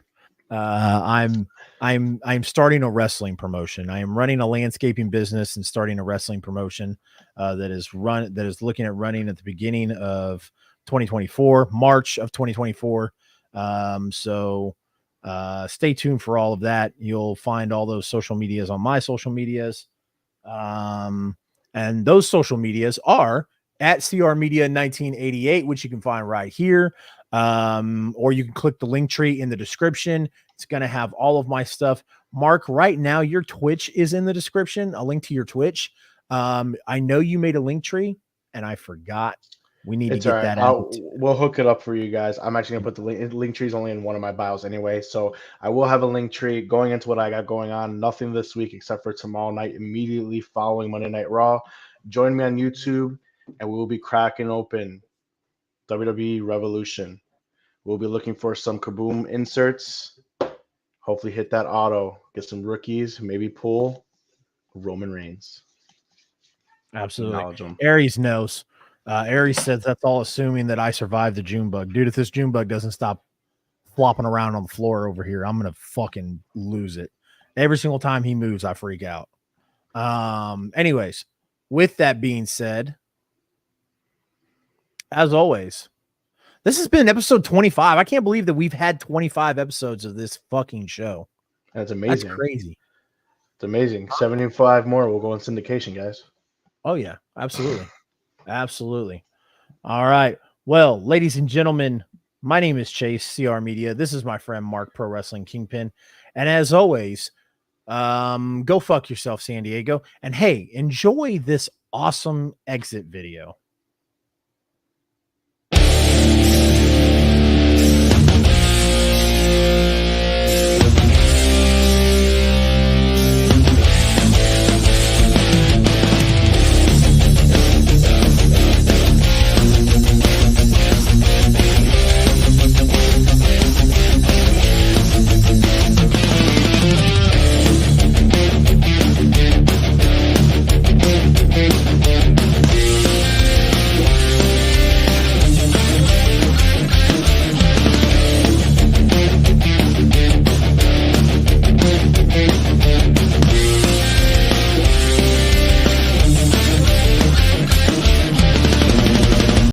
I'm starting a wrestling promotion. I am running a landscaping business and starting a wrestling promotion that is looking at running at the beginning of 2024, March of 2024. So stay tuned for all of that. You'll find all those social medias on my social medias. And those social medias are at CR Media 1988, which you can find right here. Or you can click the link tree in the description. It's going to have all of my stuff. Mark, right now, your Twitch is in the description, a link to your Twitch. I know you made a link tree and I forgot. We need to get that out. We'll hook it up for you guys. I'm actually going to put the link tree is only in one of my bios anyway. So I will have a link tree going into what I got going on. Nothing this week except for tomorrow night, immediately following Monday Night Raw. Join me on YouTube and we will be cracking open WWE Revolution. We'll be looking for some Kaboom inserts. Hopefully hit that auto. Get some rookies. Maybe pull Roman Reigns. Absolutely. Aries knows. Aries says that's all assuming that I survive the June bug. Dude, if this June bug doesn't stop flopping around on the floor over here, I'm going to fucking lose it. Every single time he moves, I freak out. Anyways, with that being said, as always, this has been episode 25. I can't believe that we've had 25 episodes of this fucking show. That's amazing. That's crazy. It's amazing. 75 more will go in syndication, guys. Oh, yeah. Absolutely. Absolutely. All right. Well, ladies and gentlemen, my name is Chase, CR Media. This is my friend Mark, Pro Wrestling Kingpin. And as always, go fuck yourself, San Diego. And hey, enjoy this awesome exit video.